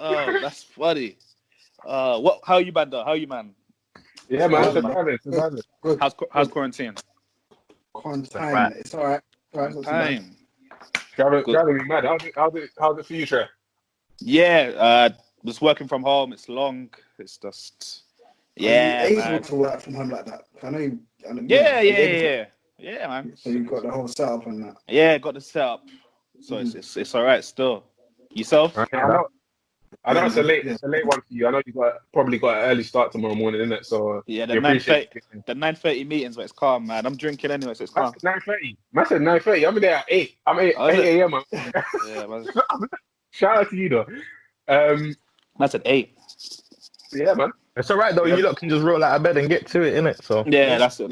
Oh, that's funny. What? How you, man? Though? How you, man? Yeah, man. Surviving. Good. How's quarantine? Quarantine. It's all right. It's not too bad. Driving me mad. How's it for you, Trey? Yeah, just working from home. It's long. It's just Are you able to work from home like that? I know you. Yeah, man. So you've got the whole setup and that. Yeah, got the setup. So it's all right still. Yourself? I know it's a late one for you. I know probably got an early start tomorrow morning, isn't it? So yeah, the 9:30 meetings, but it's calm, man. I'm drinking anyway, so it's calm. 9:30. Man said 9:30. I'm there at 8. I'm 8 a.m. Man. Yeah, man. Shout out to you though. That's at 8. Yeah, man. It's all right though. You lot can just roll out of bed and get to it, innit? So yeah, that's it.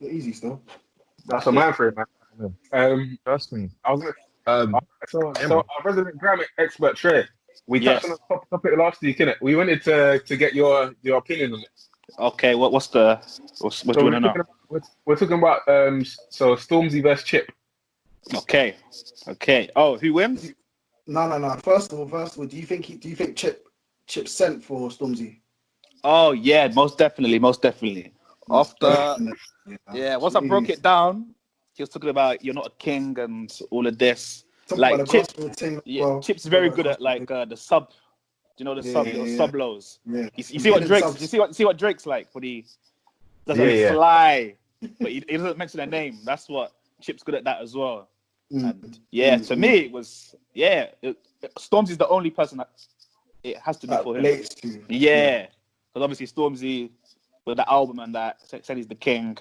Easy still. That's a man for it, man. Trust me. I was gonna. So our resident grammar expert Trey, we touched on the topic last week, innit? We wanted to get your opinion on it. Okay, what's doing now? We're talking about so Stormzy versus Chip. Okay. Oh, who wins? No. First of all, do you think Chip sent for Stormzy? Oh yeah, most definitely. After once I broke it down, he was talking about you're not a king and all of this. Like Chip's very good at like the sub. Do you know the sub lows? Yeah. You see what Drake's? You see what Drake's like when he doesn't fly, but he doesn't mention their name. That's what Chip's good at that as well. And to me it was Stormzy's the only person that it has to be for him. Yeah, because obviously Stormzy with the album and that said he's the king,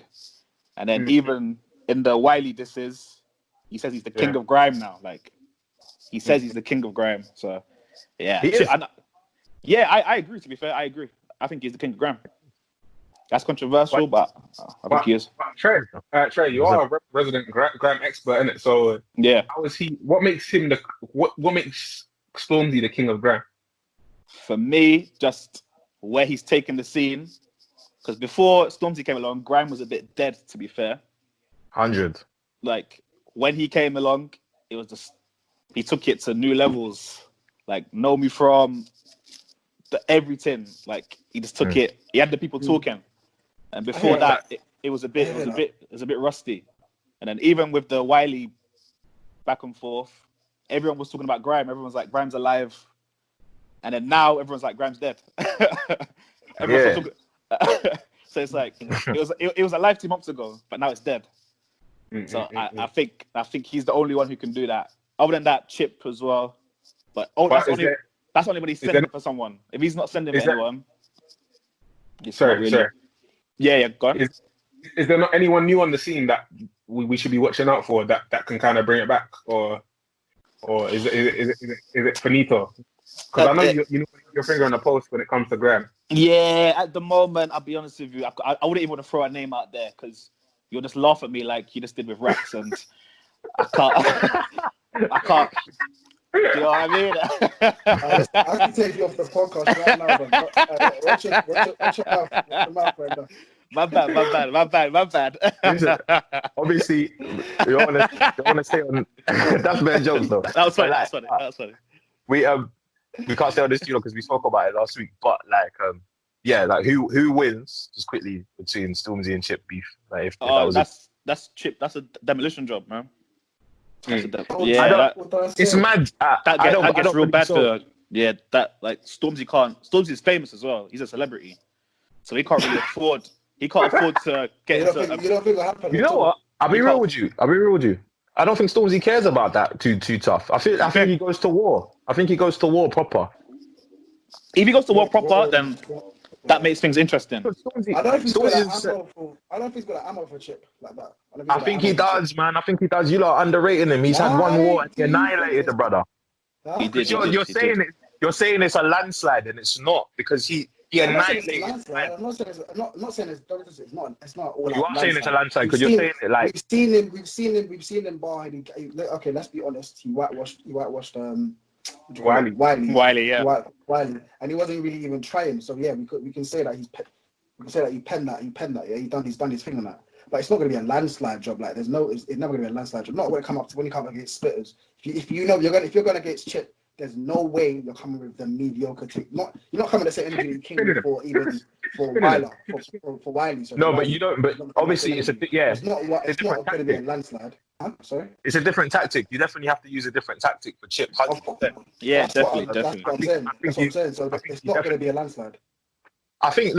and then even in the Wiley disses, he says he's the king of grime now. Like he says he's the king of grime. So yeah, I agree. To be fair, I agree. I think he's the king of grime. That's controversial, but I think he is. Trey, you are a resident grime expert, innit? So yeah, how is he? What makes him what makes Stormzy the king of grime? For me, just where he's taken the scene. Because before Stormzy came along, grime was a bit dead. To be fair, 100. Like when he came along, it was just he took it to new levels. Like Know Me From, the everything. Like he just took it. He had the people talking. And before that, it was a bit rusty. And then even with the Wiley back and forth, everyone was talking about grime. Everyone's like, grime's alive. And then now everyone's like, grime's dead. So it's like it was alive 2 months ago, but now it's dead. So I think he's the only one who can do that. Other than that, Chip as well. But that's only when he's sending for someone. If he's not sending for anyone, sorry. Yeah, go on. Is there not anyone new on the scene that we should be watching out for that can kind of bring it back, or is it finito? Because I know you know your finger on the pulse when it comes to grime. Yeah, at the moment, I'll be honest with you, I wouldn't even want to throw a name out there because you'll just laugh at me like you just did with Rex, and I can't. Do you know what I mean? I can take you off the podcast right now, but watch your mouth right now. My bad. Obviously, you don't want to say on. That's bad jokes though. That was funny. We can't say on this because we spoke about it last week. But who wins? Just quickly between Stormzy and Chip beef. Like that's Chip. That's a demolition job, man. It's mad. That gets real bad. That like Stormzy is famous as well. He's a celebrity, so he can't really afford. He can't afford to get. You don't think it'll happen? You know what? I'll be real with you. I don't think Stormzy cares about that too tough. I think he goes to war. I think he goes to war proper. If he goes to war proper, then that makes things interesting. I don't think he's got an ammo for Chip like that. I think he does, man. I think he does. You lot are underrating him. He's had one war and he annihilated the brother. He did. You're saying it's a landslide, and it's not because he annihilated. I'm not saying it's not. It's not all. You are saying it's a landslide because you're saying it like we've seen him bar. Okay, let's be honest. He whitewashed. Wiley, yeah. Wiley, and he wasn't really even trying. So yeah, we can say that he penned that. Yeah, he's done his thing on that. But it's not going to be a landslide job. Like it's never going to be a landslide job. Not when you come up against spitters. If you're going against Chip, there's no way you're coming with the mediocre thing. You're not coming to say anything King for even for Wiley. For Wiley. So No, Wiley. but you don't. But obviously, it's It's not it's going to be a landslide. Huh? Sorry. It's a different tactic. You definitely have to use a different tactic for Chip. 100%. Yeah, definitely. That's what I'm saying. That's what I'm saying. So it's not going to be a landslide. I think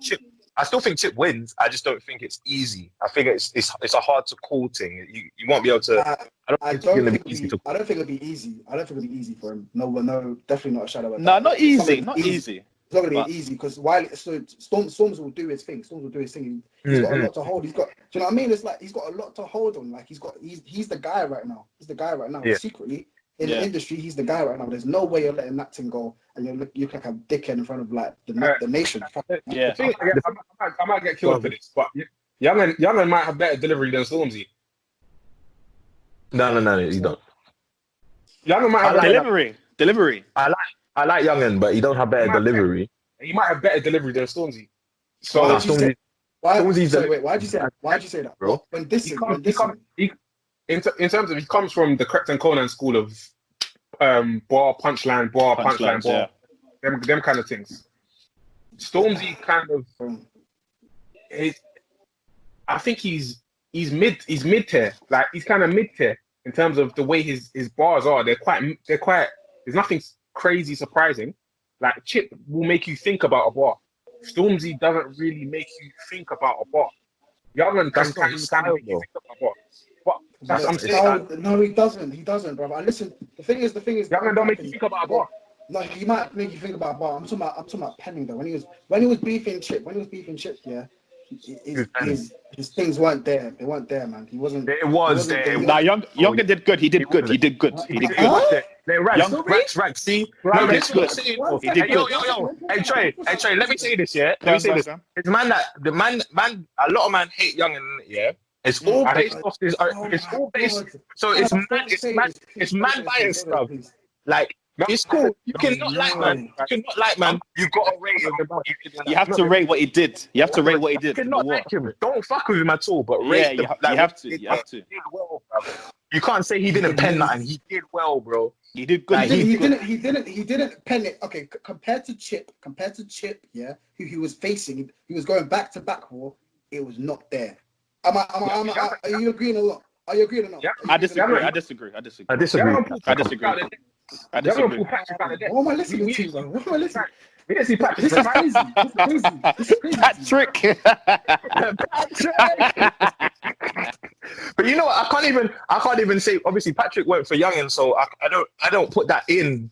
Chip. I still think Chip wins. I just don't think it's easy. I think it's a hard to call thing. You won't be able to. I don't think it'll be easy for him. No, definitely not a shadow. No, not easy. Not easy. It's not going to be easy because Wiley. So Storms will do his thing. Storms will do his thing. He's got a lot to hold. Do you know what I mean? It's like he's got a lot to hold on. Like he's the guy right now. He's the guy right now. Yeah. Secretly in the industry, he's the guy right now. There's no way you're letting that thing go, and you look like a dickhead in front of like the nation. Yeah. I might get killed for this, but Youngin might have better delivery than Stormzy. No, you don't. Youngin might have Delivery. I like Youngin, but he don't have better delivery. He might have better delivery than Stormzy. So why'd you say that, bro? In terms of he comes from the Correct and Conan school of bar punchline, Yeah. them kind of things. Stormzy kind of, I think he's mid tier. Like he's kind of mid tier in terms of the way his bars are. They're quite. There's nothing crazy surprising. Like Chip will make you think about a bar. Stormzy doesn't really make you think about a bar. Youngin does not make you think about a bar. But that's what I'm saying. No, he doesn't, bro. I listen. The thing is, Youngin don't make you think about a bar. No, he might make you think about a bar. I'm talking about penning though. When he was beefing Chip, yeah, his things weren't there. They weren't there, man. He wasn't. It was there. Nah, Youngin did good. He did good. Rax. See, no, that's good. He did good. Yo. Hey Trey. Let me say this, yeah. Let me say this. It's the man. A lot of man hate Youngin, yeah. It's all based off this. It's all based. So it's man bias stuff. Like. It's cool. You cannot like man. You gotta rate him. You have to rate what he did. You cannot like him. Don't fuck with him at all. But rate you have to. You have to. He did well, bro. You can't say he didn't pen nothing. He did well, bro. He did good. He didn't pen it. Okay, compared to Chip, yeah, who he was facing, he was going back to back war. It was not there. Are you agreeing or not? Yeah. I disagree. What am I listening to, bro? What am I listening to? We didn't see Patrick. This is crazy. Patrick. But you know what? I can't even say. Obviously, Patrick went for Youngin, so I don't put that in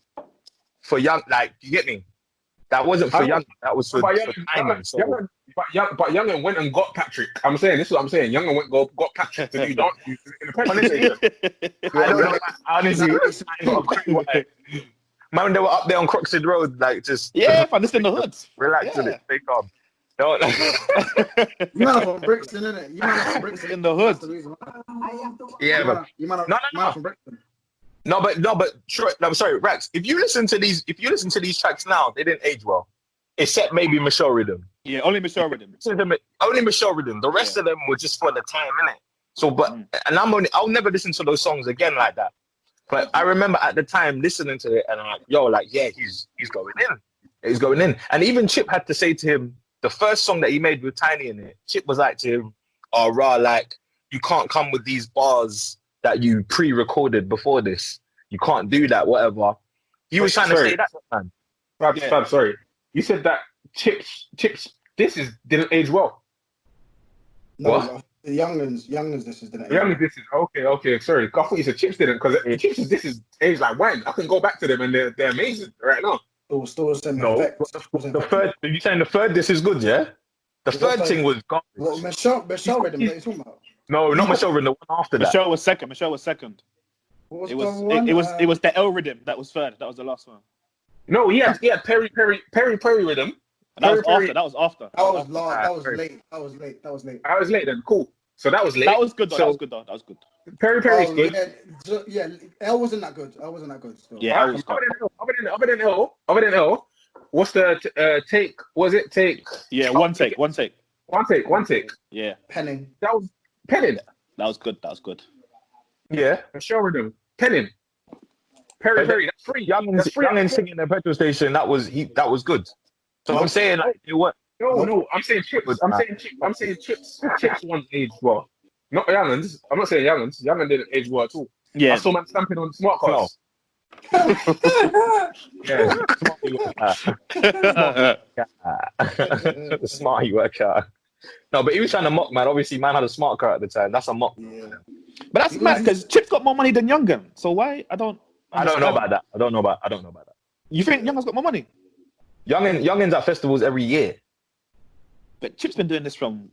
for Young. Like, you get me? That wasn't for Youngin. That was for Youngin. So. But Youngin went and got Patrick. I'm saying this is what I'm saying. Youngin went got Patrick to do don't in the honestly, man, they were up there on Croxted Road, like just fam, this in the hoods. Relax with it, stay calm. No, you man are from Brixton, innit? You man are from Brixton in the hood. Yeah, but no, but sure. I'm sorry, Rax. If you listen to these tracks now, they didn't age well. Except maybe Michelle Rhythm. Yeah, only Michelle Rhythm. Only Michelle Rhythm. The rest of them were just for the time, innit? So, and I'll never listen to those songs again like that. But I remember at the time listening to it, and I'm like, he's going in. He's going in. And even Chip had to say to him, the first song that he made with Tiny in it, Chip was like to him, "Oh, rah, like you can't come with these bars that you pre-recorded before this. You can't do that, whatever." He was trying to say that, man. Fab, sorry. You said that Chips, didn't age well. No, what? The Youngins, this is didn't age. Youngins, this is okay. Sorry, I thought you said Chips didn't, because Chips, this is age like wine. I can go back to them and they're amazing right now. Still same effect. The third, are you saying the third? This is good, yeah. The third thing was garbage. What, Michelle Rhythm? What are you talking about? No, not Michelle Rhythm. The one after that. Michelle was second. It was the L Rhythm that was third. That was the last one. No, he had Perry Rhythm. That was after. That was late. That was late then. Cool. So that was late. That was good though. That was good. Perry's good. Yeah, L wasn't that good. Still. Yeah, L was good. Other than L, what's the take? Was it take? Yeah, one take. Yeah. Penning. That was penning. That was good. Yeah. Michelle Rhythm. Penning. Perry, that's free. Youngins singing in the petrol station. That was good. So I'm saying like it what? No. I'm saying chips. I'm saying chips. Chips once aged well. Not Youngins. I'm not saying Youngins. Youngin didn't age well at all. Yeah. I saw man stamping on smart cars. Yeah, smart you work out. Smart you work out. No, but he was trying to mock, man. Obviously, man had a smart car at the time. That's a mock. Yeah. But that's mad because Chip's got more money than Youngin. So why? I don't know about that. I don't know about that. You think Youngin's got more money? Youngins at festivals every year. But Chip's been doing this from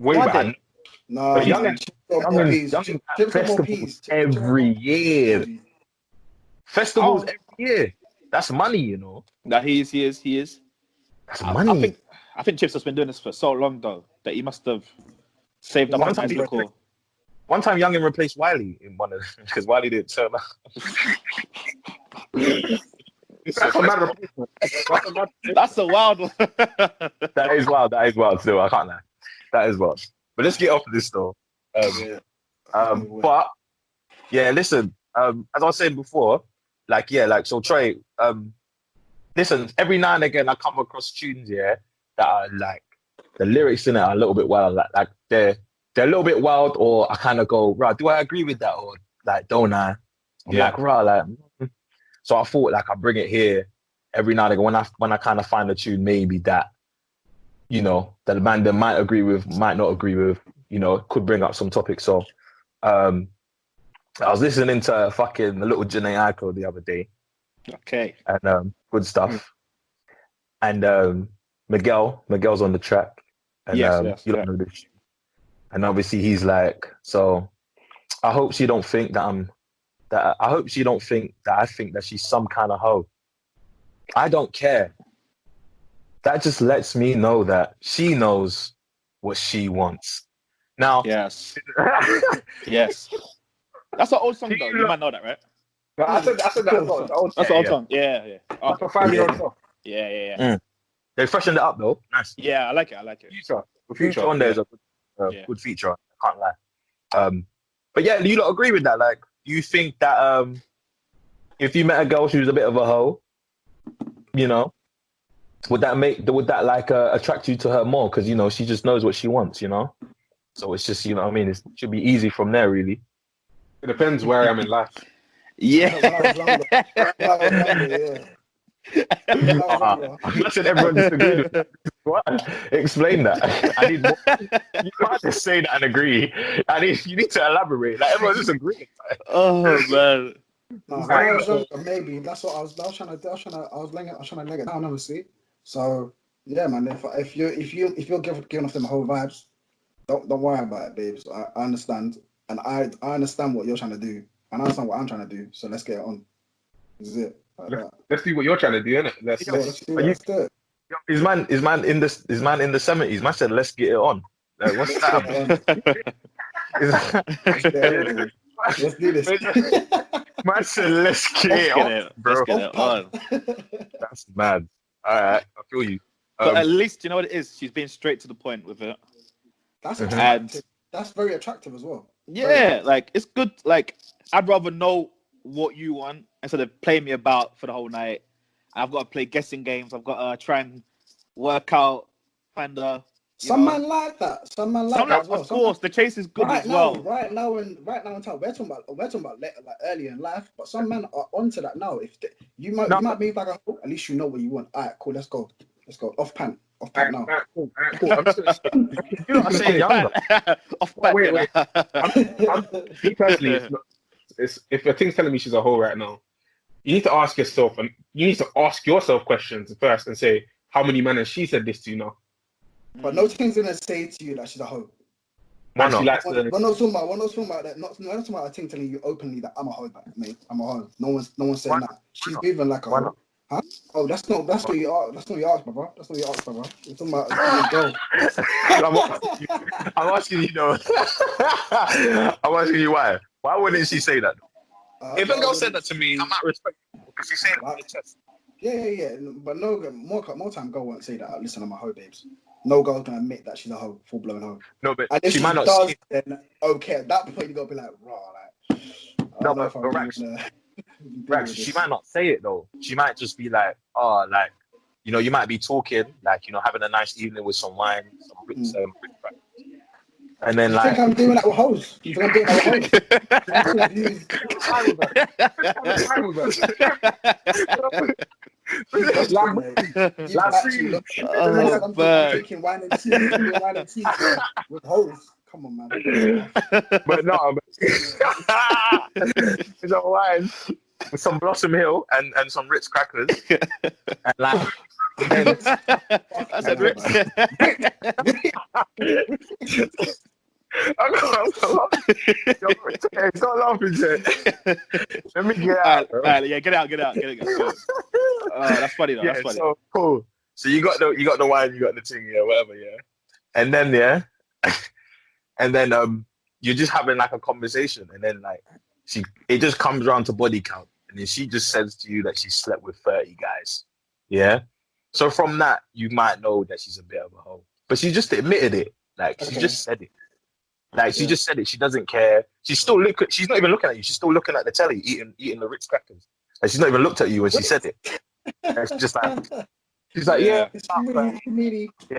way back. No, but Youngins at festivals every year. Festivals every year. That's money, you know. That he is. That's money. I think Chips has been doing this for so long though that he must have saved up. One time, Youngin replaced Wiley in one of because Wiley didn't turn up. That's a wild one. That is wild. Still, I can't lie. That is wild. But let's get off of this though. But yeah, listen. As I was saying before, so Trey. Listen. Every now and again, I come across tunes that are like the lyrics in it are a little bit wild. Like they're a little bit wild, or I kind of go, right, do I agree with that, or like don't I? I'm like, right, like. So I thought like I bring it here every now and again when I kind of find a tune maybe that, you know, that the band might agree with, might not agree with, you know, could bring up some topics. So I was listening to fucking the little Janae Aiko the other day. Okay. And good stuff. And Miguel's on the track. And you don't know this. And obviously he's like, so I hope she don't think that I think that she's some kind of hoe. I don't care. That just lets me know that she knows what she wants. Now, yes. That's an old song though. You might know that, right? No, I said that. That's an old song. Yeah. That's a 5-year-old song. Yeah. They freshened it up though. Nice. Yeah, I like it. Feature on there is a good feature. I can't lie. But yeah, you lot agree with that? Like, do you think that if you met a girl, she was a bit of a hoe, you know, would that like attract you to her more? Because, you know, she just knows what she wants, you know? So it's just, you know what I mean? It should be easy from there, really. It depends where I am in life. Yeah. I said everyone disagreed with that. What? Explain that. I need more. You can't just say that and agree. You need to elaborate. Like everyone disagrees. Oh man. Maybe that's what I was trying to. I was trying to leg it down, obviously. So yeah, man. If you're giving off them whole vibes, don't worry about it, babes. I understand, and I understand what you're trying to do, and I understand what I'm trying to do. So let's get it on. This is it. Let's see what you're trying to do, innit? Let's do it. Is man in the 70s? Man said, "Let's get it on." Like, what's that? Let's do this. Man said, "Let's get it on, bro." Let's get it on. That's mad. All right, I feel you. But at least you know what it is. She's being straight to the point with it. That's attractive. That's very attractive as well. Yeah, like it's good. Like I'd rather know what you want instead of playing me about for the whole night. I've got to play guessing games. I've got to try and work out, find a. Some man like that. Some man like that. Of course, the chase is good as well. Right now, in time, we're talking about like earlier in life. But some men are onto that now. If you might be like at least you know what you want. All right, cool. Let's go. Off pant now. Cool. I'm you're not saying younger. Off pant. Wait. Me personally, if a thing's telling me she's a hoe right now, you need to ask yourself, and you need to ask yourself questions first, and say, how many men has she said this to you now? But no thing's gonna say to you that she's a hoe. We're not talking about that. Not talking about a thing telling you openly that I'm a hoe, mate. I'm a hoe. No one's saying that. She's behaving like a hoe. Huh? Oh, that's what you asked. That's not what you asked, brother. You're talking about a girl. I'm asking you, though. I'm asking you why. Why wouldn't she say that? If a girl said that to me, I might respect it because she's saying it on the chest. Yeah. But no, more time, girl won't say that. Listen, I'm a hoe, babes. No girl's gonna admit that she's a hoe, full blown hoe. No, but and if she might not. Does, then okay, at that point you gotta be like, raw, like. No, but Rex, she might not say it though. She might just be like, oh, like, you know, you might be talking, like, you know, having a nice evening with some wine, some Ritz, and then You like, think I'm doing that with hoes? You think I'm doing that with hoes? I'm drinking wine and tea with hoes. Come on, man. but no, it's a wine with some Blossom Hill and some Ritz crackers, and like. I said Ritz. Stop laughing, Jay. Let me get out. Yeah, get out. That's funny though. Yeah, that's funny. So cool. So you got the wine, you got the thing, yeah, whatever, yeah. And then you're just having like a conversation, and then like it just comes around to body count, and then she just says to you that she slept with 30 guys. Yeah. So from that, you might know that she's a bit of a hoe. But she just admitted it. Like, she just said it. Like, she just said it. She doesn't care. She's not even looking at you. She's still looking at the telly, eating the Ritz crackers. Like, she's not even looked at you when she said it. And she's like, yeah. It's really. Yeah.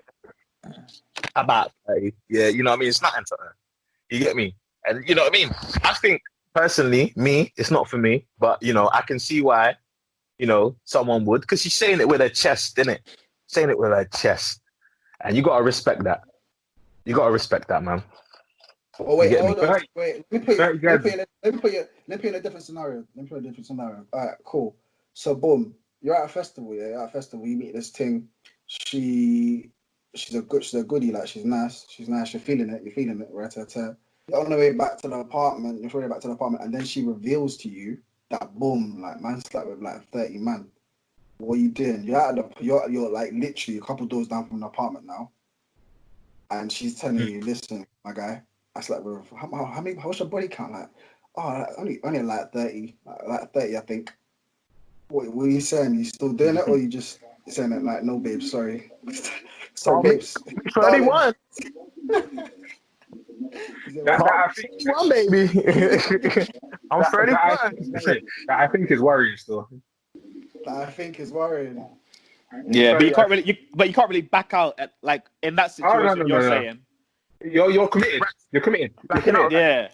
About 30. Yeah, you know what I mean? It's nothing to her. You get me? And you know what I mean? I think, personally, it's not for me. But, you know, I can see why, you know, someone would, because she's saying it with her chest, innit? Saying it with her chest. And you gotta respect that. You gotta respect that, man. Oh wait, hold on. Wait, let me put you in a different scenario. All right, cool. So boom, you're at a festival, yeah. You're at a festival, you meet this thing. She's a goodie, like she's nice, you're feeling it, right? You're on the way back to the apartment, and then she reveals to you that boom, like man slept with like 30 man. What are you doing? You're like literally a couple doors down from the apartment now, and she's telling you, listen, my guy, I slept with how many? What's your body count like? Oh, only like 30, like 30, I think. What are you saying? You still doing it, or you just saying it like, no, babe, sorry, sorry, babes. 31. That 31, baby. I'm 31. I think is worrying still. I think is worrying. Yeah, but you can't really back out at like in that situation. You're saying you're committed. You're committed. Backing out. Yeah.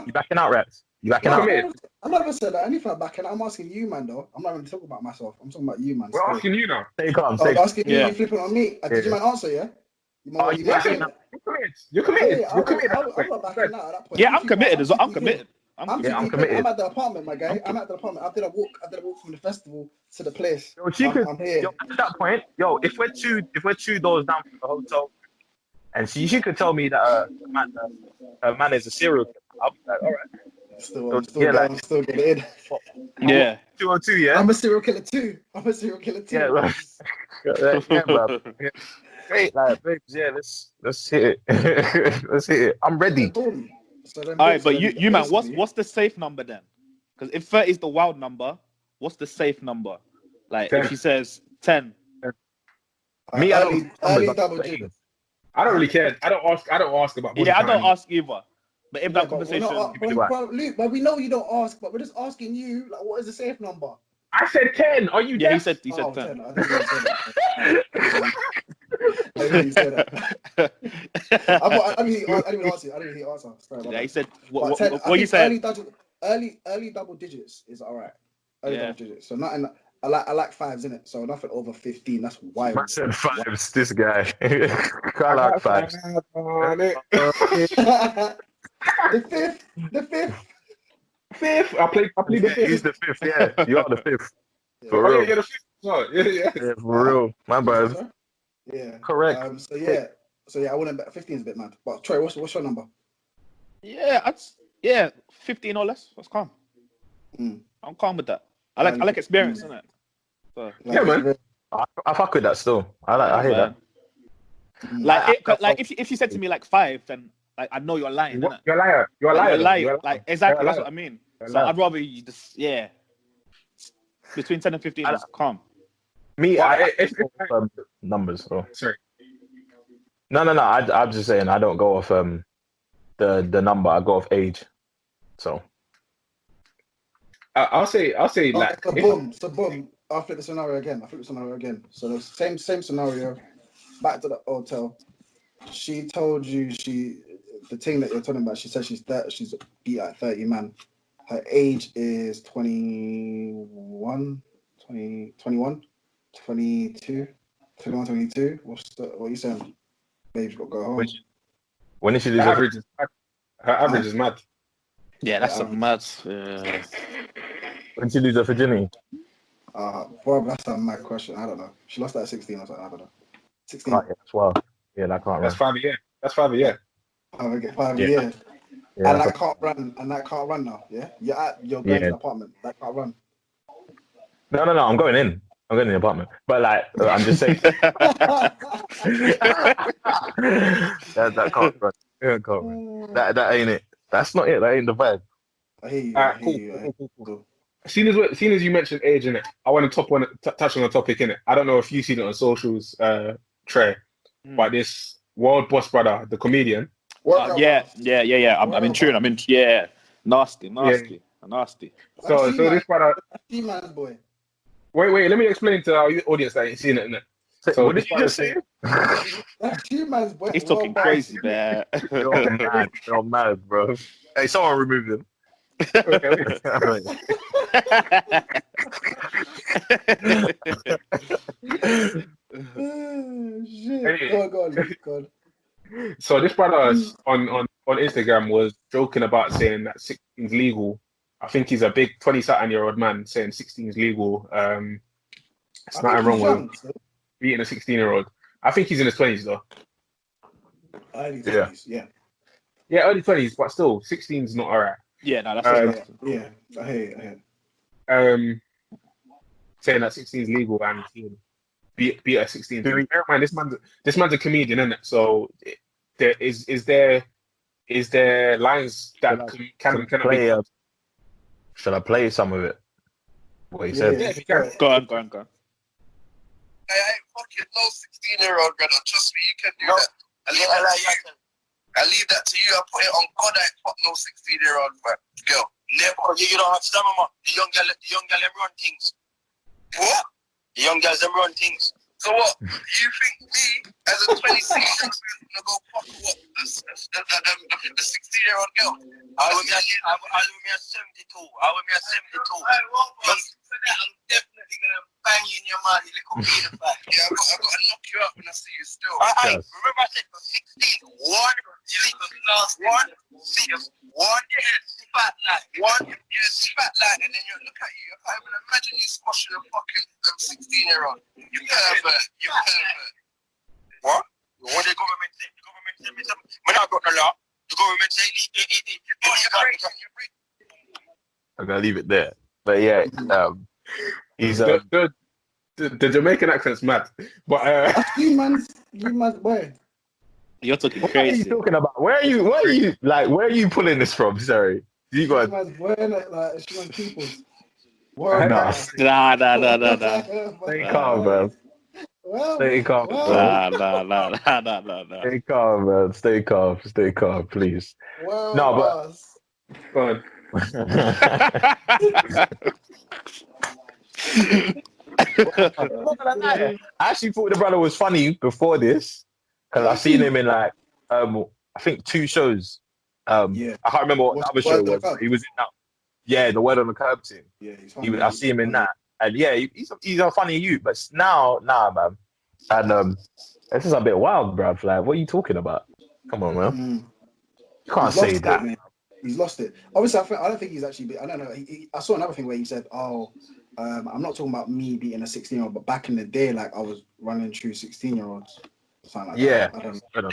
You backing out, Rex? You backing out? I never said that. Anything I'm backing out. I'm asking you, man. Though I'm not even talking about myself. I'm talking about you, man. We're asking you now. Take on. I'm asking you. You flipping on me. Did you man answer? Yeah. You're committed. I'm not backing out at that point. Yeah, I'm committed as well. I'm committed. I'm committed. I'm at the apartment, my guy. I'm at the apartment. I did a walk from the festival to the place. I'm here. Yo, at that point, if we're two doors down from the hotel, and she could tell me that her man is a serial killer, I'll be like, all right. I'm still getting in. Yeah. 202, yeah. I'm a serial killer too. Yeah, right. Yeah, bro. Great, like, babes, yeah, let's hit it. Let's hit it. I'm ready. All right, but you man, what's the safe number then? Because if 30 is the wild number, what's the safe number? Like 10. If she says 10. Me, early double digits. I don't really care. I don't ask about. Yeah, I don't ask either. But if that conversation, Luke, but we know you don't ask. But we're just asking you, like, what is the safe number? I said 10. Are you? Yeah, deaf? he said 10. I didn't say that. I didn't answer. Sorry, yeah, he said what you said. Early double digits is all right. Double digits. So nothing. I like fives in it. So nothing over 15. That's wild. I said fives. This guy. I like fives. The fifth. I play the fifth. He's the fifth. Yeah, you are the fifth. For real. You're the fifth. Oh, yeah, for real. My bad. Yeah. Correct. So I wouldn't bet 15 is a bit mad. But Troy, what's your number? Yeah, 15 or less. That's calm. I'm calm with that. I like experience, isn't it? So, yeah, man. I fuck with that still. I hear that. Like if you said to me like 5, then like I know you're lying. You're a liar. Like exactly, that's what I mean. So I'd rather you just between 10 and 15 is calm. Me, numbers. So. Sorry. No. I'm just saying I don't go off the number. I go off age. So. I'll say Okay, like so boom. I'll flip the scenario again. So the same scenario. Back to the hotel. She told you the thing that you're talking about. She said she's beat at 30, man. Her age is 21, 20, 21, 22, 21, 22. What are you saying? Babe's got to go home. When did she lose her her average is mad. Her average is mad. Yeah, that's a mad. When did she lose her virginity? Well, that's a mad question. I don't know. She lost that at 16 or something. I don't know. 16. Oh, yeah, that's wild. Yeah, that can't That's run. 5 a year. That's 5 a year. 5 Yeah. years. Yeah, And that can't run. Now. Yeah, you're going to the apartment. That can't run. No. I'm going in. I'm going in the apartment. But like, I'm just saying. that can't run. Yeah, can't run. That ain't it. That's not it. That ain't the vibe. I hear you. Cool. Seeing as you mentioned age in it, I want to touch on a topic in it. I don't know if you've seen it on socials, Trey, but this World Boss Brother, the comedian. Yeah. I'm in tune. Yeah. Nasty. So this brother. Man's boy. Wait. Let me explain to our audience that ain't seen it, innit? So what did you just say? Man's boy. He's talking crazy, man. You're mad, bro. Hey, someone remove him. Okay. Shit. Anyway. Go on. So this brother on Instagram was joking about saying that 16 is legal. I think he's a big 20-something-year-old man saying 16 is legal. It's nothing wrong with beating a 16-year-old. I think he's in his 20s though. Early 20s, yeah. Yeah, early 20s, but still, 16 is not alright. Yeah, no, that's yeah. I hear. Saying that 16 is legal and beat a 16. Bear in mind, this man's a comedian, isn't it? So there is there lines that can play. Should I play some of it? What he said? Yeah, Go on. I ain't fucking no 16-year-old, brother. Trust me, you can do that. I leave that to you. I put it on God. I ain't fuck no 16-year-old girl. Never. You don't have stamina. The young girl, them run things. What? The young girls, them run things. So what? You think me, as a 26-year-old, gonna go fuck what? A 16-year-old girl? I would be at 72. I'm definitely gonna bang you in your mouth, you little pedophile. Yeah, I gotta knock you up when I see you still. Remember I said for 16, one, fat light, and then you look at you. I can't even imagine you squashing a fucking 16-year-old. You pervert. What? What the government say? The government say me something. When I got the law, the government say I'm gonna leave it there. But yeah, he's the Jamaican accent's mad. But you man's boy. You're talking what crazy. are you talking about? Where are you pulling this from? Sorry. You got man's boy, like she wants people. Nah. Stay calm, bro. Stay calm, bro. Nah. Stay calm, man. Stay calm, please. Go on. I actually thought the brother was funny before this because I've seen him in like I think 2 shows. I can't remember what the other show was. He was in that. Yeah, the Word on the Curb team. Yeah, he's funny. I see him in that, and yeah, he's a funny youth. But now, man, and this is a bit wild, bruv. Like, what are you talking about? Come on, man. You can't say that. He's lost it. Obviously, I don't think he's actually. I don't know. I saw another thing where he said, "Oh, I'm not talking about me beating a 16-year-old, but back in the day, like I was running through 16-year-olds." Like yeah. That. I don't know.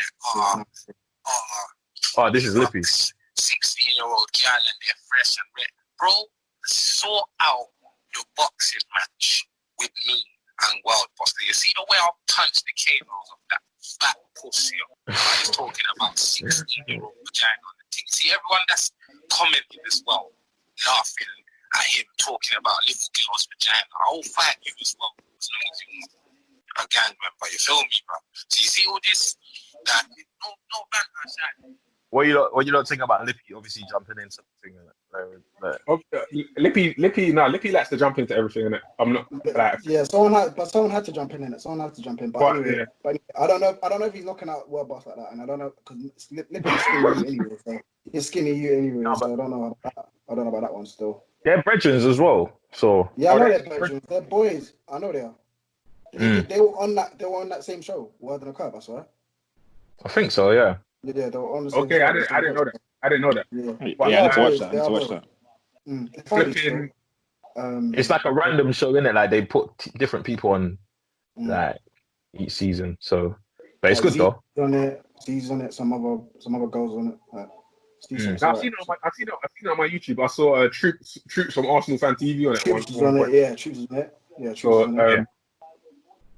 Oh, this is Lippy. 16-year-old girl and they're fresh and red. Bro, sort out your boxing match with me and Wild Buster. You see the way I punch the cables of that fat pussy. He's talking about 16-year-old vagina on the thing. See everyone that's commenting as well, laughing at him talking about little girl's vagina. I'll fight you as well as long as you're a gang member. You feel me, bro? So you see all this, that no banter, What you not thinking about Lippy obviously jumping into the thing? Lippy likes to jump into everything, innit? I'm not like, Yeah, someone had to jump in it. Someone had to jump in. But anyway, I don't know if he's knocking out world boss like that, and I don't know because Lippy's skinny you anyway. So he's skinny you anyway. So I don't know about that one still. They're brethren as well. So yeah, I know they're brethren. They're boys. I know they are. They were on that. They were on that same show. Word on the Curb, I swear. I think so. Yeah. Yeah, they were on the same okay, show. I didn't know that. I didn't know that. Yeah, I need to watch that. I need to watch that. Flipping. It's like a random show, isn't it? Like they put different people on, like each season. So, but it's good though. Steve's on it. Some other girls on it. Like, I've seen it on my YouTube. I saw Troops from Arsenal Fan TV on it. Troops was on it. Yeah, Troops was on it. Yeah, Troops was on it.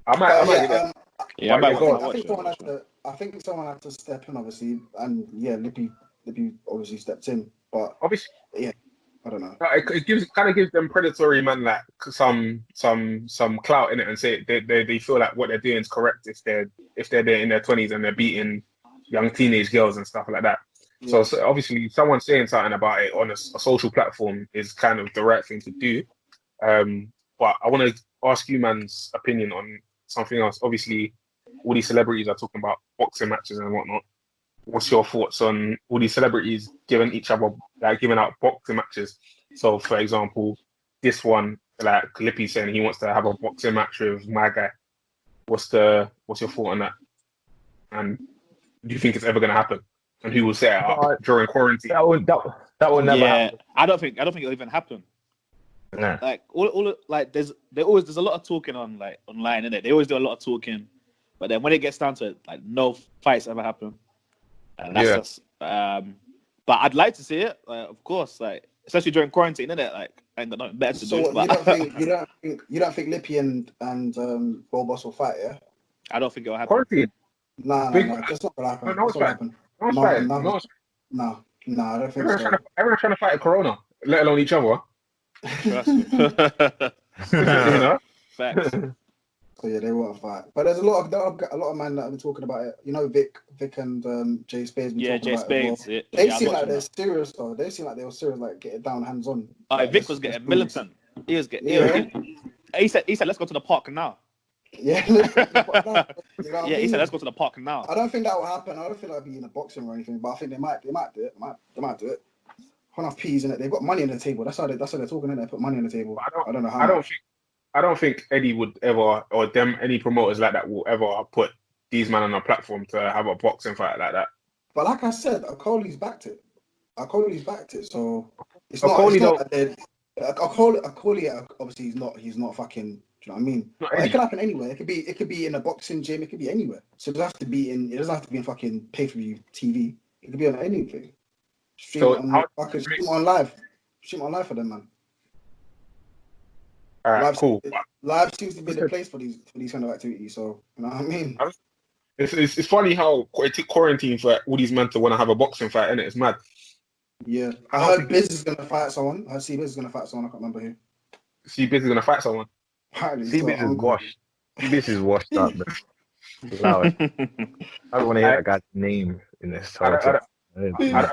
I might I think someone had to step in, obviously, and yeah, Lippy obviously stepped in, but obviously, yeah, I don't know. It gives them predatory man like some clout in it, and say they feel like what they're doing is correct if they're there in their 20s and they're beating young teenage girls and stuff like that. Yeah. So obviously, someone saying something about it on a social platform is kind of the right thing to do. But I want to ask you, man's opinion on something else. Obviously, all these celebrities are talking about boxing matches and whatnot. What's your thoughts on all these celebrities giving out boxing matches? So, for example, this one, like Lippy saying he wants to have a boxing match with my guy. What's your thought on that? And do you think it's ever going to happen? And who will set it up during quarantine? That will never happen. I don't think it'll even happen. Nah. Like all like there's a lot of talking on like online, innit? They always do a lot of talking, but then when it gets down to it, like no fights ever happen. And that's just, but I'd like to see it, of course, like especially during quarantine, innit? Like I ain't got nothing better to do. So you don't think Lippy and Bull Boss will fight? Yeah, I don't think it'll happen. Quarantine? No, that's not gonna happen. No, I don't think so. Everyone's trying to fight a corona, let alone each other. Trust me. You know? Facts. So yeah, they won't fight. But there's a lot of men that have been talking about it. You know, Vic and Jay Spades. Jay Spades. Well. They seem like they're serious though. They seem like they were serious, like get it down, hands on. Like, Vic was getting militant. He was getting. He said, let's go to the park now. Yeah. He said, let's go to the park now. I don't think that will happen. I don't think that'll be in a boxing or anything. But I think they might do it. They might do it. Enough peas in it. They've got money on the table. That's how they're talking. In there, put money on the table. I don't know how. I don't think Eddie would ever, or any promoters like that will ever put these men on a platform to have a boxing fight like that. But like I said, Akoli's backed it. So it's Akoli obviously he's not fucking. Do you know what I mean? It can happen anywhere. It could be in a boxing gym. It could be anywhere. So it doesn't have to be in fucking pay-per-view TV. It could be on anything. Stream on live for them, man. All right, cool. Live seems to be the place for these kind of activities. So you know what I mean. It's funny how it took quarantine for all these men to want to have a boxing fight, innit? It's mad. Yeah, I heard Biz is gonna fight someone. I see Biz is gonna fight someone. I can't remember who. See Biz is gonna fight someone. See Biz is washed. This is washed up. Allow it. I don't want to hear that guy's name in this. I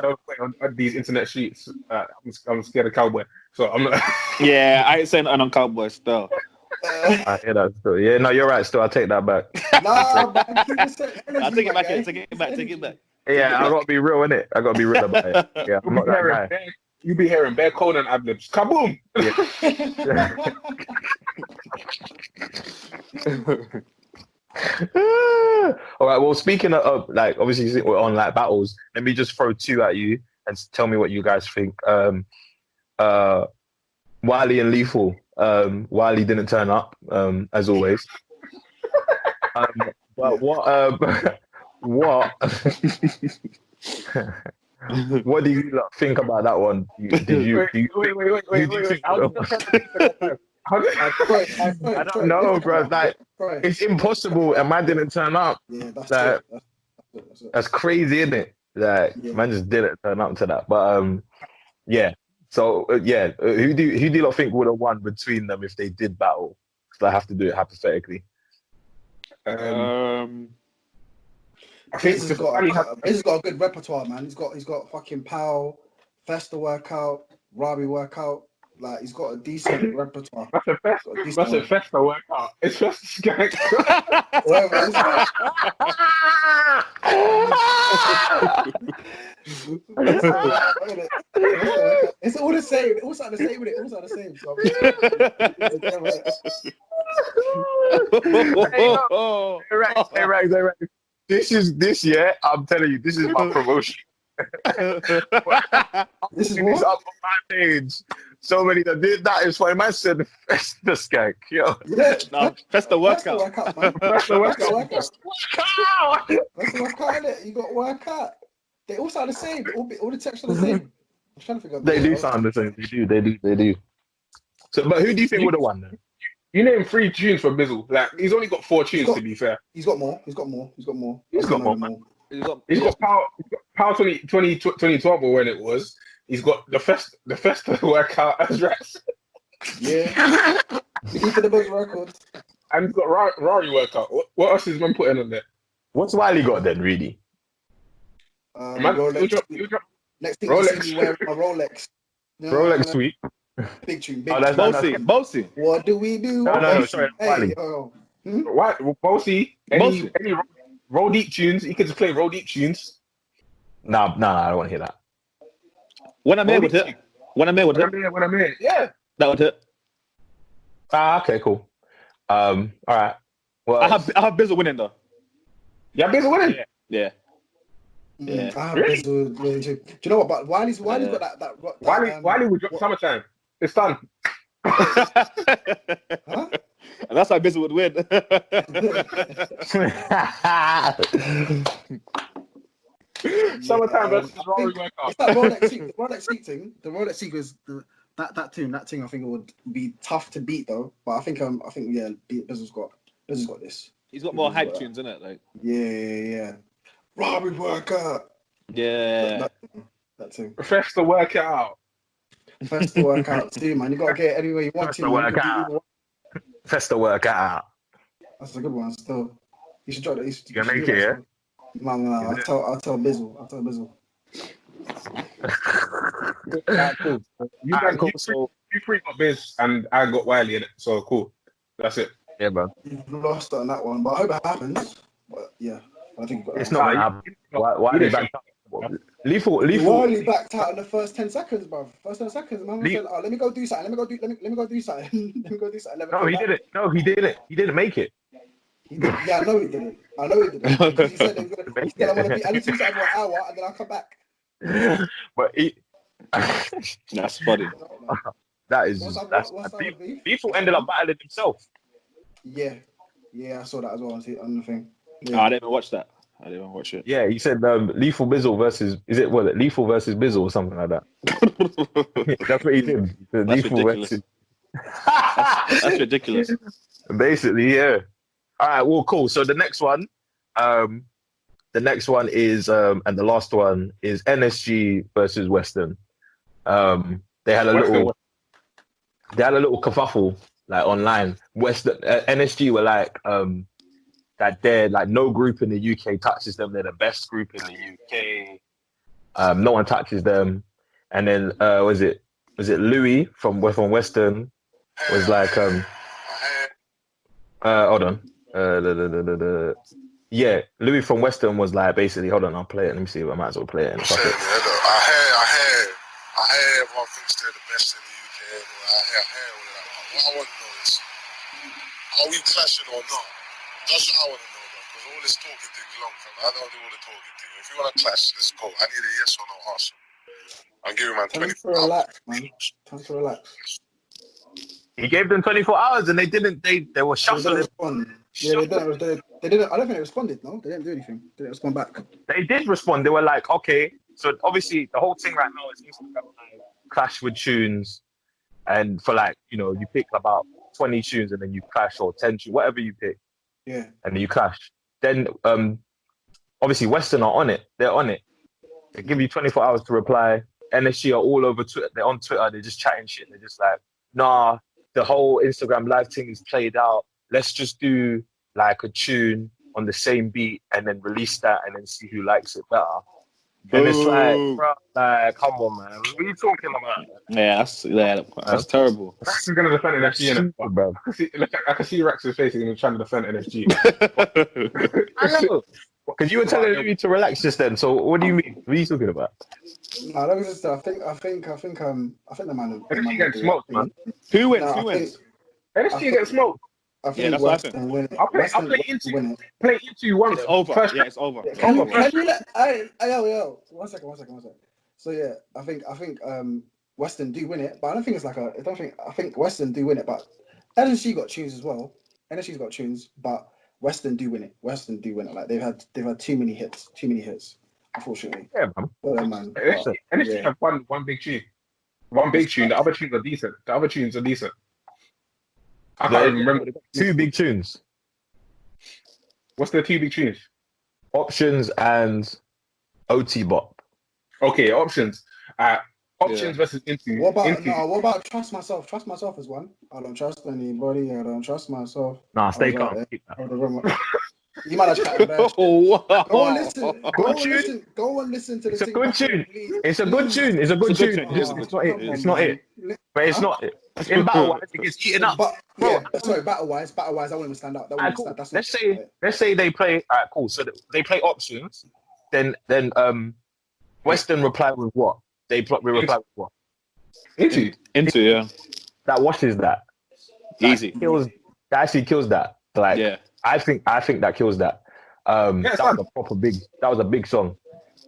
don't play on these internet streets. I'm scared of Cowboy, so I'm not. Yeah, I ain't saying nothing on Cowboy still. I hear that still. Yeah, no, you're right. Still, I take that back. I'll take it back. Yeah, I gotta be real, innit? I gotta be real about it. Yeah, I'm not that guy. You be hearing Bear Conan ad-libs. Kaboom! All right. Well, speaking of like, obviously we're on like battles. Let me just throw two at you and tell me what you guys think. Wiley and Lethal. Wiley didn't turn up, as always. But what? What do you think about that one? Wait. I don't know, bro. Like, it's impossible, and man didn't turn up. Yeah, that's crazy, isn't it? Like, man just didn't turn up to that. But yeah. So who do you lot think would have won between them if they did battle? Because I have to do it hypothetically. I think he's got a good repertoire, man. He's got fucking Powell, Festa workout. Robbie workout. Like he's got a decent repertoire. That's a festa workout. It's just skank. Whatever. It's all the same. It all sounds the same with it. All sounds the same. So Hey, right. This year, I'm telling you, this is my promotion. this is It's what? up on my page. So many that did that is funny. Man said the skank, yo. Yeah. No, that's the workout. Man. That's the workout. That's the workout, innit? You got to work out. They all sound the same. All the texts are the same. I'm trying to figure out. They do sound the same. They do. So, but who do you think would have won then? You name 3 tunes for Bizzle. Like he's only got 4 tunes to be fair. He's got more. He's got more. He's got Power 2012 or when it was. He's got the festa workout as rats. Yeah. He's for the best records. And he's got Rari workout. What else is man putting on there? What's Wiley got then, really? Man, Rolex. you drop Next thing Rolex. you see me wearing a Rolex. You know, Rolex sweet. Big tune. Oh, that's Bossy. What do we do? No, sorry, Wiley. Hey, yo. What? Bossy. Any roll deep tunes? You could just play roll deep tunes. Nah, I don't want to hear that. When I'm here with it. When I'm here. Yeah. That would hit. Okay, cool. All right. Well, I have Bizzle winning though. Yeah, Bizzle winning. Yeah. I have Bizzle winning too. Do you know what? But Wiley's got that Wiley would drop Summertime. It's done. Huh? And that's how Bizzle would win. Summertime versus Rory workout. It's that Rolex Seek thing. The Rolex Seek is that tune. I think it would be tough to beat though. But I think Bizzle's got this. He's got more hype tunes, isn't it? Like Yeah. Robbie workout. yeah. That tune. Festa workout. Festa workout too, man. You gotta get it anywhere you want to. Festa workout. That's a good one. Still, you should try that. You gonna make it, yeah? No. I'll tell Bizzle. Cool. You 3 got Biz and I got Wiley in it. So cool. That's it. Yeah, bro. You've lost on that one, but I hope it happens. But yeah, I think it's not gonna happen. Wiley backed out. Lethal. Wiley backed out in the first 10 seconds, bro. First 10 seconds, man. Said, let me go do something. Let me go do something. No, he didn't. No, he didn't. He didn't make it. Yeah, I know he didn't. He said he said I want to be. I need to do something for an hour, and then I'll come back. But That's funny. That's Lethal ended up battling himself. Yeah, I saw that as well on the thing. Yeah. No, I didn't even watch that. I didn't even watch it. Yeah, he said Lethal Bizzle versus Lethal versus Bizzle or something like that. That's what he did. That's ridiculous. That's ridiculous. Basically, yeah. All right, well, cool. So the next one is and the last one is NSG versus Western. They had a little kerfuffle like online. Western NSG were like that they're like no group in the UK touches them. They're the best group in the UK. No one touches them. And then was it Louis from Western was like hold on. Yeah, Louis from Western was like basically, hold on, I'll play it. Let me see if I might as well play it. I had everyone thinks they're the best in the UK. I had all of that. What I want to know is, are we clashing or not? That's what I want to know, bro. Because all this talking thing is long, fam. I don't do all the talking thing. If you want to clash, let's go. I need a yes or no answer. I'm giving man 24 hours. Time to relax. He gave them 24 hours and they were shuffling. Yeah, they didn't. I don't think they responded. No, they didn't do anything. They didn't respond back. They did respond. They were like, okay. So obviously the whole thing right now is Instagram clash with tunes, and for like you pick about 20 tunes and then you clash, or 10 tunes, whatever you pick. Yeah. And then you clash. Then obviously Western are on it. They're on it. They give you 24 hours to reply. NSG are all over Twitter. They're on Twitter. They're just chatting shit. They're just like, nah, the whole Instagram live thing is played out. Let's just do like a tune on the same beat and then release that and then see who likes it better. And it's like, Boo. bro, like, come on, man. What are you talking about? That's terrible. Rex is gonna defend NFG, innit? Stupid, bro. I can see Rex's face. He's trying to defend NFG. I know. Because you were telling me to relax just then. So what do you mean? What are you talking about? No, let me just. I think the man. NFG gets smoked, man. Who wins? No, Who wins? NFG gets smoked. I Yeah, think that's what I Western win it. I'll play Win it. into one. It's over. First, Yeah, it's over. Yeah, can Over. you let? Yo. 1 second. So yeah, I think Western do win it, but I don't think it's like a. I think Western do win it, but NSG got tunes as well. NSG's got tunes, but Western do win it. Like they've had too many hits, unfortunately. yeah, man. Well, man. NFG have one big tune. One big tune. The other tunes are decent. I can't remember. Two big tunes. What's the two big tunes? Options and OT Bop. Okay, options. Options versus Into. What about Trust Myself? Trust Myself is one. I don't trust anybody. I don't trust myself. Nah, stay calm. You might have chatted about. Oh, wow. Go and listen. Go and listen to the. It's a good tune. It's a good tune. It's not it. But it's not it. In battle wise, it gets eaten up. But yeah, sorry, battle wise, that wouldn't even stand out. Cool. Let's say they play. Alright, cool. So they play options. Then Western reply with what? We reply with what? Into, yeah. That washes that. Easy. That actually kills that. Like, Yeah. I think that kills that. That was a proper big. That was a big song.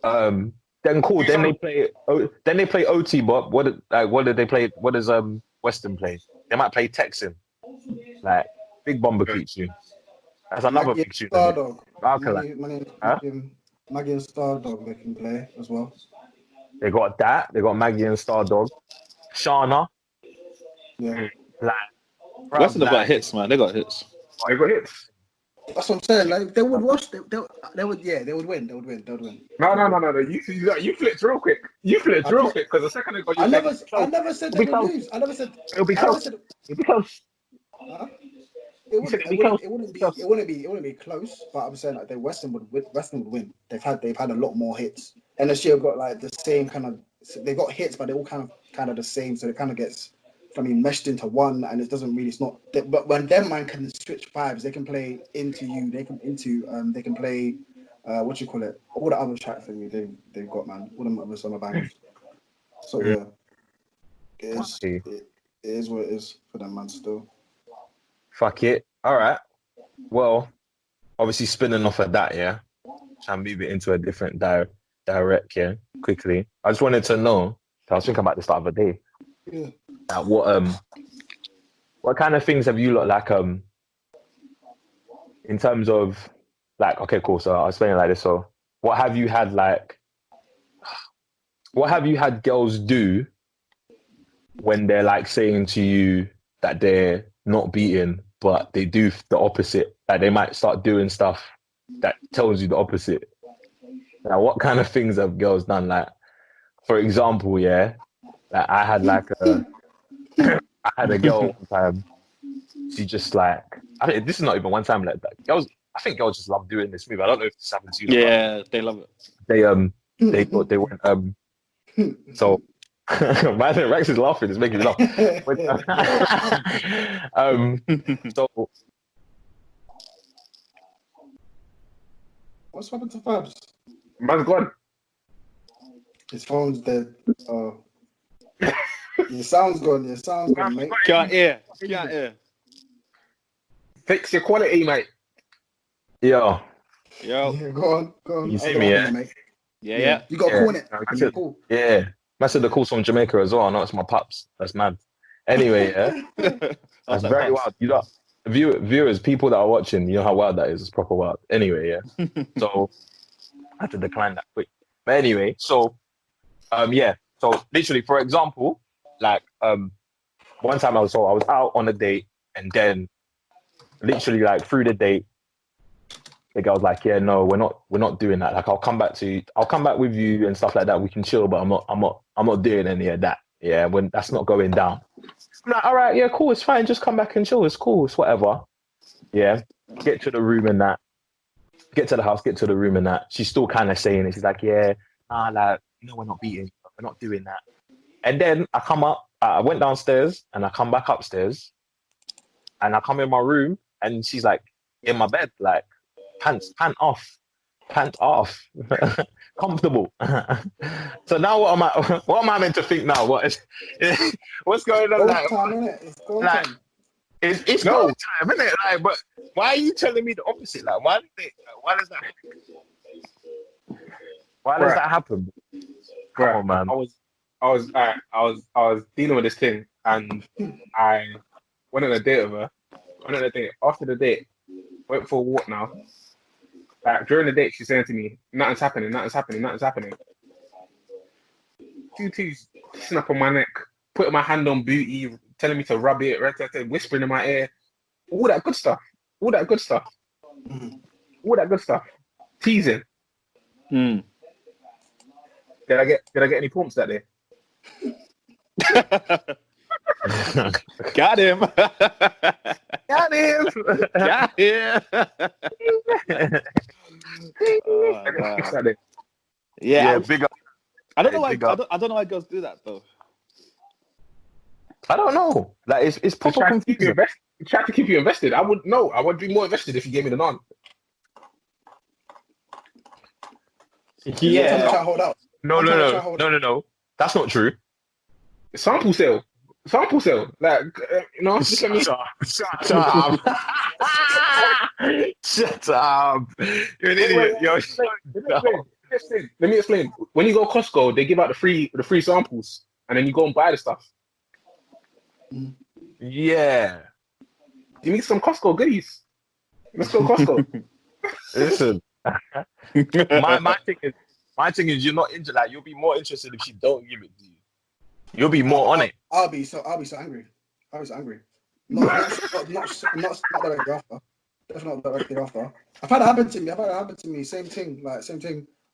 Then cool. Then they play OT Bop. What did they play? What does Western play? They might play Texan. Like big bomber beat tune. That's another big tune. Maggie and Stardog they can play as well. They got that. They got Maggie and Stardog. Shana. Yeah. Like, Western have got hits, man. They got hits. They got hits. That's what I'm saying. Like they would watch. They would win. They would win. No. You flipped real quick. Because the second ago I never said they would lose. I never said it'll be close. It wouldn't be close, but I'm saying like the Western would win. They've had a lot more hits, and the have got like the same kind of. They got hits, but they're all kind of the same, so it kind of gets meshed into one, and it doesn't really. It's not. But when them man can switch vibes, they can play into you. They can play. What you call it? All the other tracks that they've got, man. All them other summer bangers. So yeah, it is what it is for them, man. Still. Fuck it. All right. Well, obviously spinning off of that, yeah. Try and move it into a different direct, yeah. Quickly, I just wanted to know. I was thinking about this the other day. Yeah. What kind of things have you lot like in terms of like, okay, cool. So I'll explain it like this. So what have you had girls do when they're like saying to you that they're not beaten, but they do the opposite? Like they might start doing stuff that tells you the opposite. Now, what kind of things have girls done? Like, for example, yeah, like I had a girl one time. She just like, this is not even one time like that. I think girls just love doing this move. I don't know if this happens to you. Yeah, they love it. They thought they went so man, Rex is laughing, it's making me laugh. So What's happened to Fabs? Man's gone. His phone's dead. Oh. Your sound's gone, mate. Can't hear. Fix your quality, mate. yo. Yo. Yeah, go on. You see me, yeah? Mate. Yeah. You got a call in it. Yeah. Cool. Yeah. I said the calls from Jamaica as well. I know it's my pups. That's mad. Anyway, yeah. That's very wild. You know, viewers, people that are watching, you know how wild that is. It's proper wild. Anyway, yeah. So I had to decline that quick. But anyway, so yeah. So literally, for example, like one time I was out on a date, and then literally like through the date, the girl was like, "Yeah, no, we're not doing that. Like, I'll come back with you and stuff like that. We can chill, but I'm not doing any of that. Yeah, when that's not going down." I'm like, "All right, yeah, cool, it's fine. Just come back and chill. It's cool. It's whatever." Yeah, get to the room and that. Get to the house. Get to the room and that. She's still kind of saying it. She's like, "Yeah, nah, like, we're not beating, we're not doing that. And then I come up, I went downstairs and I come back upstairs and I come in my room and she's like in my bed, like pant off, comfortable. So now what am I meant to think now? What's going on? Go time, innit? It's go time. It's no time, isn't it? Like, but why are you telling me the opposite? Like, why does that happen? Come on, man. I was dealing with this thing, and I went on a date with her. After the date, went for a walk now. During the date, she's saying to me, nothing's happening. Tutu's snap on my neck, putting my hand on booty, telling me to rub it, whispering in my ear, all that good stuff. Teasing. Did I get any pumps that day? Got him. Yeah, big up. I don't know why. I don't know why girls do that though. I don't know. Like it's proper confusing. Try to keep you invested. I would be more invested if you gave me the none. Yeah. Hold out. No. That's not true. Sample sale. Like, Shut up. Shut up. You're an idiot. Let me explain. When you go Costco, they give out the free samples, and then you go and buy the stuff. Yeah. You need some Costco goodies. Let's go Costco. Listen. My thing is you're not interested. Like, you'll be more interested if she don't give it to you. You'll be more on it. I'll be so angry. Not directly after. Definitely not directly after. I've had it happen to me. Same thing.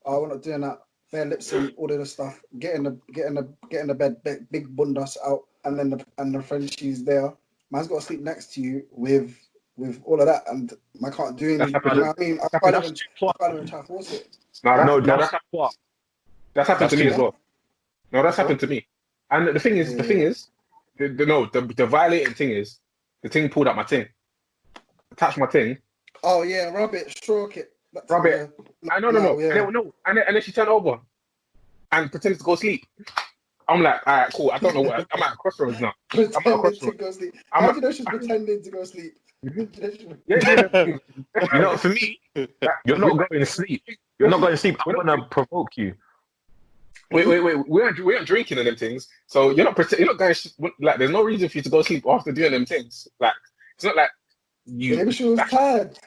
Oh, we're not doing that. Bare lips and all of this stuff. Get in the bed, big bundas out, and then the friend she's there. Man's got to sleep next to you with all of that, and I can't do anything. You know what I mean? I can't even try to force it. That's happened to me as well. No, that's happened to me. And the thing is, the violating thing is, the thing pulled out my thing, touched my thing. Oh yeah, rub it, stroke it. Rub it. No. Yeah. No. And then she turned over and pretended to go sleep. I'm like, all right, cool. I don't know what. I'm at a crossroads now. Pretending to go sleep. How do you know she's pretending to go sleep? Yeah. You know, for me, you're not going to sleep. You're not going to sleep. I'm going to provoke you. Wait. We aren't drinking and them things. So you're not going. Like, there's no reason for you to go sleep after doing them things. Like, it's not like you. Maybe she was tired.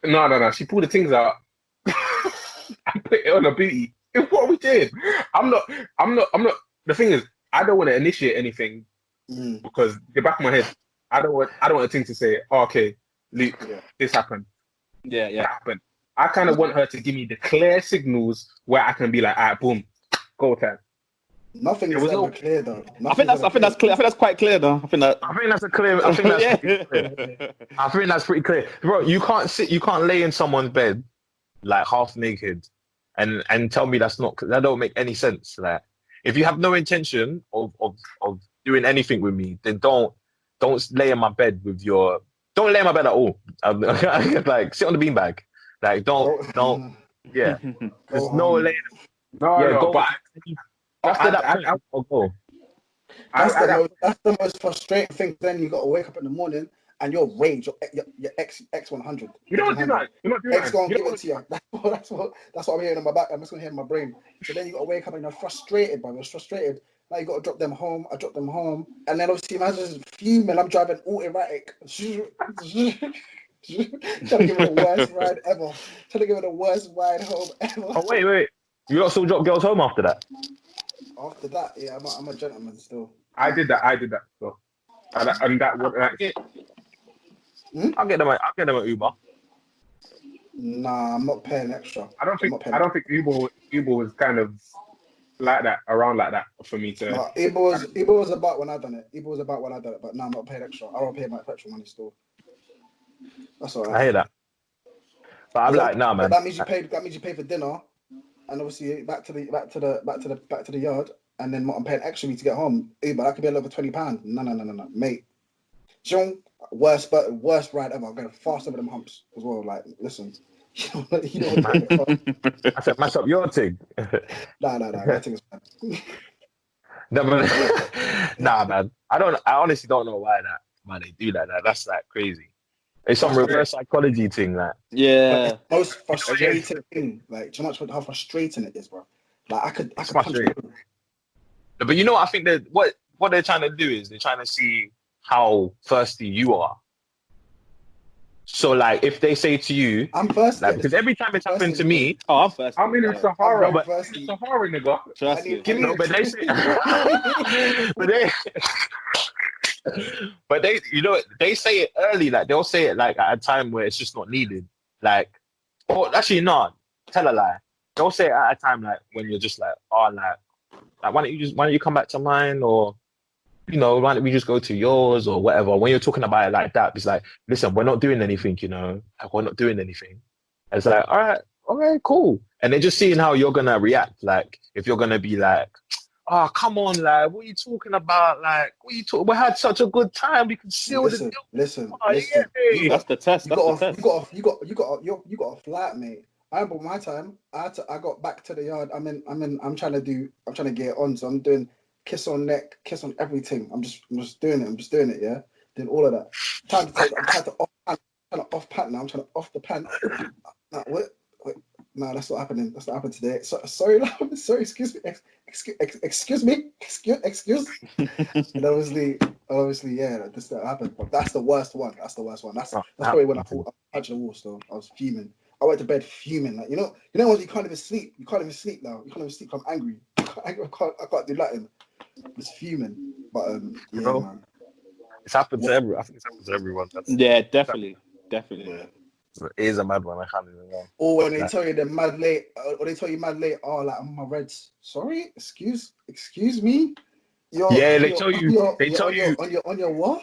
No. She pulled the things out and put it on her booty. It's what we did. I'm not. The thing is, I don't want to initiate anything because the back of my head, I don't want a thing to say, oh, okay, Luke, this happened. Yeah. That happened. I kind of want her to give me the clear signals where I can be like, all right, boom, go time. Nothing is ever clear though. I think that's clear. I think that's quite clear though. I think that's clear. I think that's pretty clear, bro. You can't lay in someone's bed like half naked, and tell me that don't make any sense. Like, if you have no intention of doing anything with me, then don't lay in my bed don't lay in my bed at all. Like, sit on the beanbag. Like, don't. Yeah, there's no laying. No. But after that, that's the most frustrating thing. Then you got to wake up in the morning and you're rage. Your X100. You don't do that. You're not doing that. X gonna give it to you. That's what I'm hearing in my back. I'm just gonna hear in my brain. So then you got to wake up and you're frustrated, bro. You're frustrated. Now you got to drop them home. I drop them home, and then obviously imagine fuming. I'm driving all erratic. Trying to give it the worst ride ever. Trying to give it the worst ride home ever. Oh wait. You lot still drop girls home after that? After that, yeah, I'm a gentleman still. I did that. So, and that was like, I'll get them at Uber. Nah, I'm not paying extra. I don't think Uber was kind of like that, around like that for me to. No, Uber was about when I done it. But now I'm not paying extra. I don't pay my petrol money still. That's all right. I hear that. But I'm like, nah, man. That means you pay for dinner. and obviously back to the yard, and then I'm paying extra to get home. Uber, that could be a little £20. No, mate. Worst ride ever. I'm going fast over them humps as well. Like, listen, you know I said, mash up your thing. Nah, your thing is fine. No, but, nah, man. I honestly don't know why they do that. That's like crazy. It's some reverse psychology thing, like. Yeah. Most frustrating thing. Like, do you know how frustrating it is, bro? Like, I could punch you. But you know what I think that what they're trying to do is they're trying to see how thirsty you are. So like if they say to you, I'm thirsty, like, because every time it's happened to me, I'm thirsty. I'm in the Sahara, but Sahara, nigga. Trust me. but they say, but they, you know, they say it early. Like they'll say it like at a time where it's just not needed. Like, or actually, no, tell a lie. They'll say it at a time like when you're just like, oh, like why don't you come back to mine, or you know, why don't we just go to yours or whatever? When you're talking about it like that, it's like, listen, we're not doing anything, you know, like, we're not doing anything. And it's like, all right, cool. And they're just seeing how you're gonna react. Like, if you're gonna be like, oh, come on, like, what are you talking about? Like, what are you talking? We had such a good time. We could seal the deal. Listen. That's the test. You got a flat, mate. I remember my time. I got back to the yard. I'm trying to get it on. So I'm doing kiss on neck, kiss on everything. I'm just doing it. Yeah, doing all of that. I'm trying to off pant now. I'm trying to off the pant. No, wait. No, that's not happening. That's not happening today. Sorry. Excuse me. And obviously, yeah, this that happened. But that's the worst one. That's probably when I thought I punched the wall. So I was fuming. I went to bed fuming. Like, you know when you can't even sleep. You can't even sleep now. You can't even sleep. I'm angry. I can't do Latin. It's fuming, but yeah, bro, man. It's happened to everyone. I think it's happened to everyone. Yeah, definitely. Yeah. It is a mad one. I can't even know. Or when they tell you they're mad late, or they tell you mad late. Oh, like I'm my Reds. Sorry, excuse me. They tell you on your what?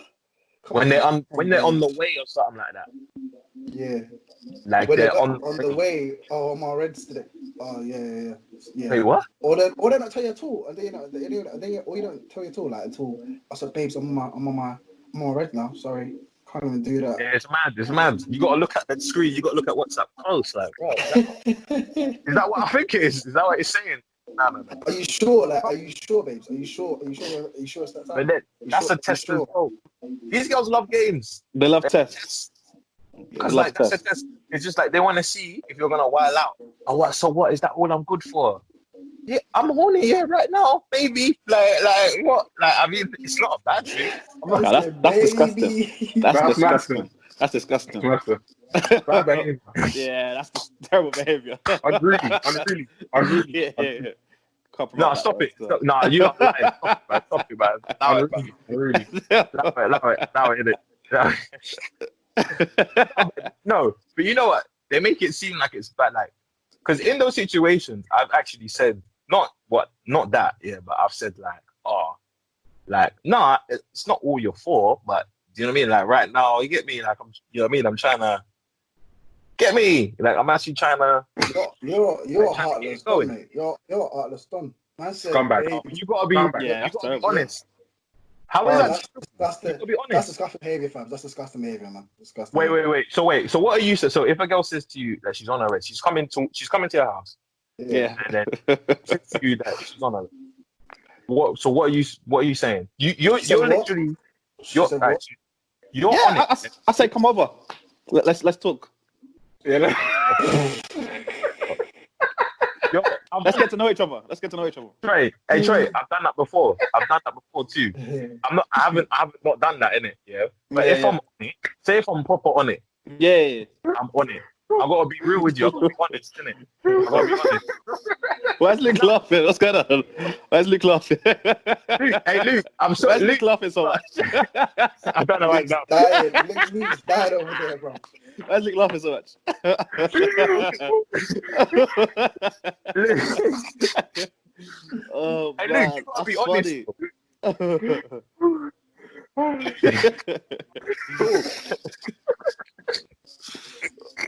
When they're on the way or something like that. Yeah. Like when they're on the way. Oh, my Reds today. Oh yeah. Wait, what? Or they don't tell you at all, and they don't tell you at all. Like until I said, babes, I'm on my Red now. Sorry, can't even do that. Yeah, it's mad. You got to look at the screen. You got to look at WhatsApp close. Like, bro, is that what I think it is? Is that what it's saying? No. Are you sure? Like, are you sure, babes? Are you sure it's that time? But then, that's a test as well. These girls love games. They love tests. Because like that's a test. It's just like they want to see if you're gonna while out. Oh, what? So what? Is that all I'm good for? Yeah, I'm horny. Yeah, right now, maybe. Like what? Like I mean, it's not a bad thing. That's disgusting. That's disgusting. Bad behavior. Yeah, that's terrible behavior. Unruly. Yeah. No, stop it. No, you are lying. Stop it, man. Unruly. Now it. No, but you know what? They make it seem like it's bad, like because in those situations, I've actually said not that, yeah, but I've said nah, it's not all your fault, but do you know what I mean? Like right now, you get me? Like I'm trying to get me. Like I'm actually trying to. You're a heartless don, mate. You're a heartless don. Man said, come back. You gotta be honest. How is that? That's disgusting behavior, fam. That's disgusting behavior, man. Disgusting. Wait. So what are you saying? So if a girl says to you that she's on her red, she's coming to your house. Yeah. And then says to you that she's on her red. What are you saying? You're literally you're on it. I say come over. Let's talk. Yeah. Let's get to know each other. Trey, I've done that before. Too. I haven't not done that, innit? Yeah. But if I'm on it, say if I'm proper on it. Yeah. I'm on it. I gotta be real with you. I gotta be honest, innit? I gotta be honest. Why is Luke laughing? What's going on? Why is Luke laughing? Hey Luke, I'm sorry. Why is Luke laughing so much? I don't know why now. Luke's died over there, bro. Why is Luke laughing so much? Oh, hey man, Luke, you gotta be honest.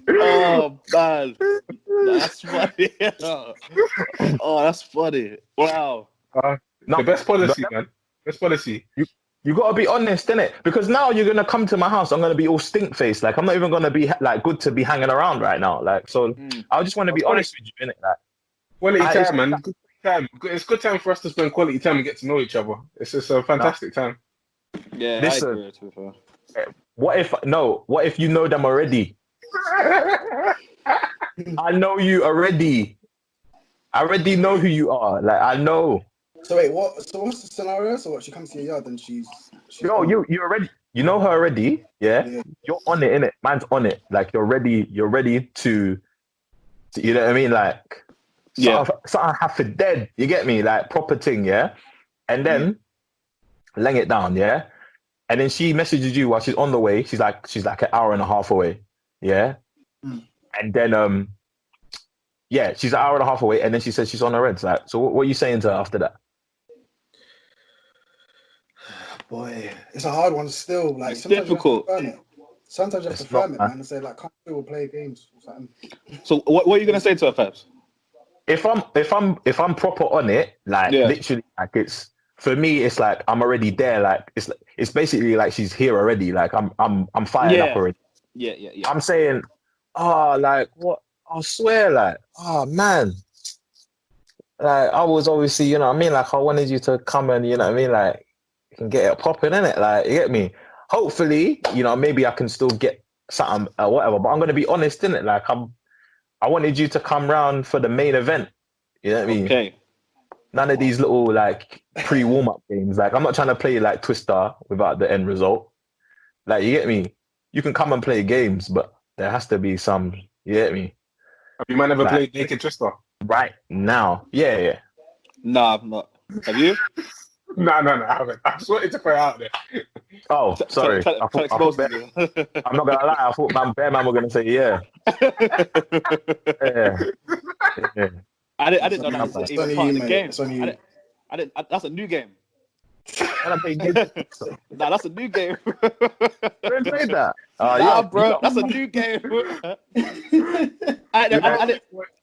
Oh man, that's funny. Oh, that's funny. Wow. The best policy, man. Best policy. You gotta be honest, innit? Because now you're gonna come to my house, I'm gonna be all stink faced. Like I'm not even gonna be like good to be hanging around right now. Like so, I just want to be honest with you, innit? Like quality time, man. Good time. It's good time for us to spend quality time and get to know each other. It's just a fantastic time. Yeah, listen, I agree with her. What if you know them already? I know you already. I already know who you are. Like I know. So wait, what? So what's the scenario? So what? She comes to your yard and she's you already. You know her already. Yeah. You're on it, innit? Man's on it. Like you're ready. You're ready to you know what I mean? Like something happen dead. You get me? Like proper thing, yeah. And then laying it down, yeah. And then she messages you while she's on the way. She's like an hour and a half away. Yeah. And then she's an hour and a half away, and then she says she's on her reds. Like, so what are you saying to her after that? Boy, it's a hard one still. Like it's difficult. Sometimes you have to firm it, man, and say like, "Come through, we'll play games." Or something. So what are you gonna say to her, Fabs? If I'm proper on it, like literally, like it's for me, it's like I'm already there. Like it's basically like she's here already. Like I'm fired up already. Yeah. I'm saying, like what? I swear, like, man, like I was obviously, you know what I mean. Like I wanted you to come and, you know what I mean, like you can get it popping, innit? Like you get me. Hopefully, you know, maybe I can still get something or whatever. But I'm gonna be honest, innit? Like I wanted you to come round for the main event. You know what I mean? Okay. None of these little like pre-warm-up games. Like I'm not trying to play like Twister without the end result. Like you get me? You can come and play games, but there has to be some. You get me? Have you ever played Naked Twister? Right now, yeah. No, I've not. Have you? No, I haven't. I just wanted to put it out there. Oh, sorry. I'm not gonna lie. I thought Bear Man were gonna say yeah. Yeah. I didn't know that was even part of the game. I didn't. That's a new game. Nah, that's a new game. You didn't play that? Bro, that's a new game.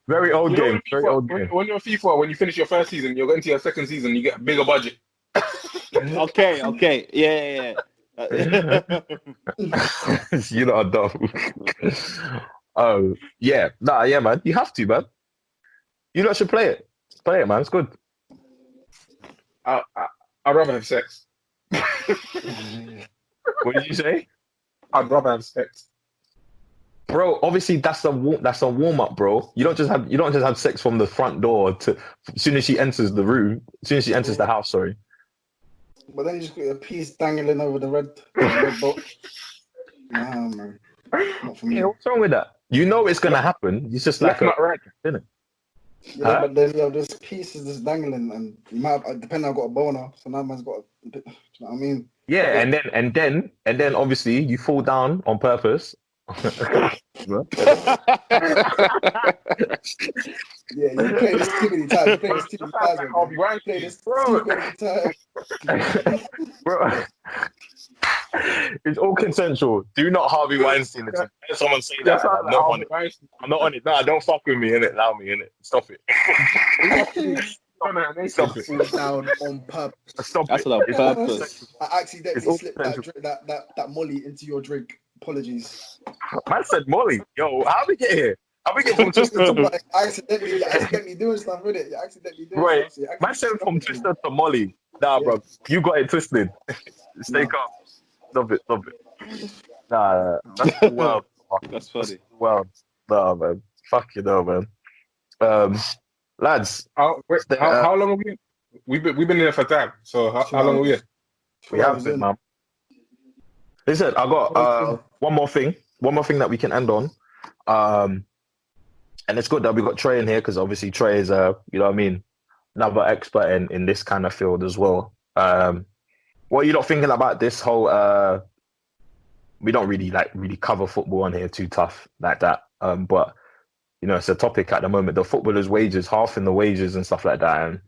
Very old game. Very old game. When you're FIFA, when you finish your first season, you're going to your second season, you get a bigger budget. Okay. Yeah. You lot are dumb. Oh, yeah. Nah, yeah, man. You have to, man. You lot should play it. Play it, man. It's good. I'd rather have sex. What did you say? I'd rather have sex. Bro, obviously that's a warm up, bro. You don't just have sex from the front door to as soon as she enters the room, as soon as she enters the house. Sorry. But then you just got a piece dangling over the red boat. Nah, man. Not for me. Yeah, what's wrong with that? You know it's gonna happen. It's just like that's not right, isn't it? Yeah, but then this piece is just dangling, and you might have, depending, I've got a boner, so now man's got a bit. Do you know what I mean? Yeah, and then obviously you fall down on purpose. Yeah, you play this too many times. You play this too many times. I'll be right, play this too many times. Bro, it's all consensual. Do not Harvey Weinstein it. Someone say that. I'm not on it. I'm not on it. Nah, don't fuck with me, innit? Allow me, innit? Stop it. Stop it. Fall down on purpose. Stop That's it. on purpose. I accidentally slipped that Molly into your drink. Apologies. Man said Molly. Yo, how we get here? How we get from Twister to Molly? accidentally doing stuff with it. You accidentally doing stuff. Right. Man said from Twister to Molly. Nah, bro. You got it twisted. Stay calm. Stop it. Nah, that's wild. That's funny. Well, nah, man. Fuck you, know, man. Lads. How long have we? We've been here for time. So how long are we here? We have been, man. Listen, I got one more thing that we can end on. And it's good that we got Trey in here because obviously Trey is you know what I mean, another expert in this kind of field as well. What are you not thinking about this whole we don't really cover football on here too tough like that. But you know, it's a topic at the moment. The footballers' wages, half in the wages and stuff like that.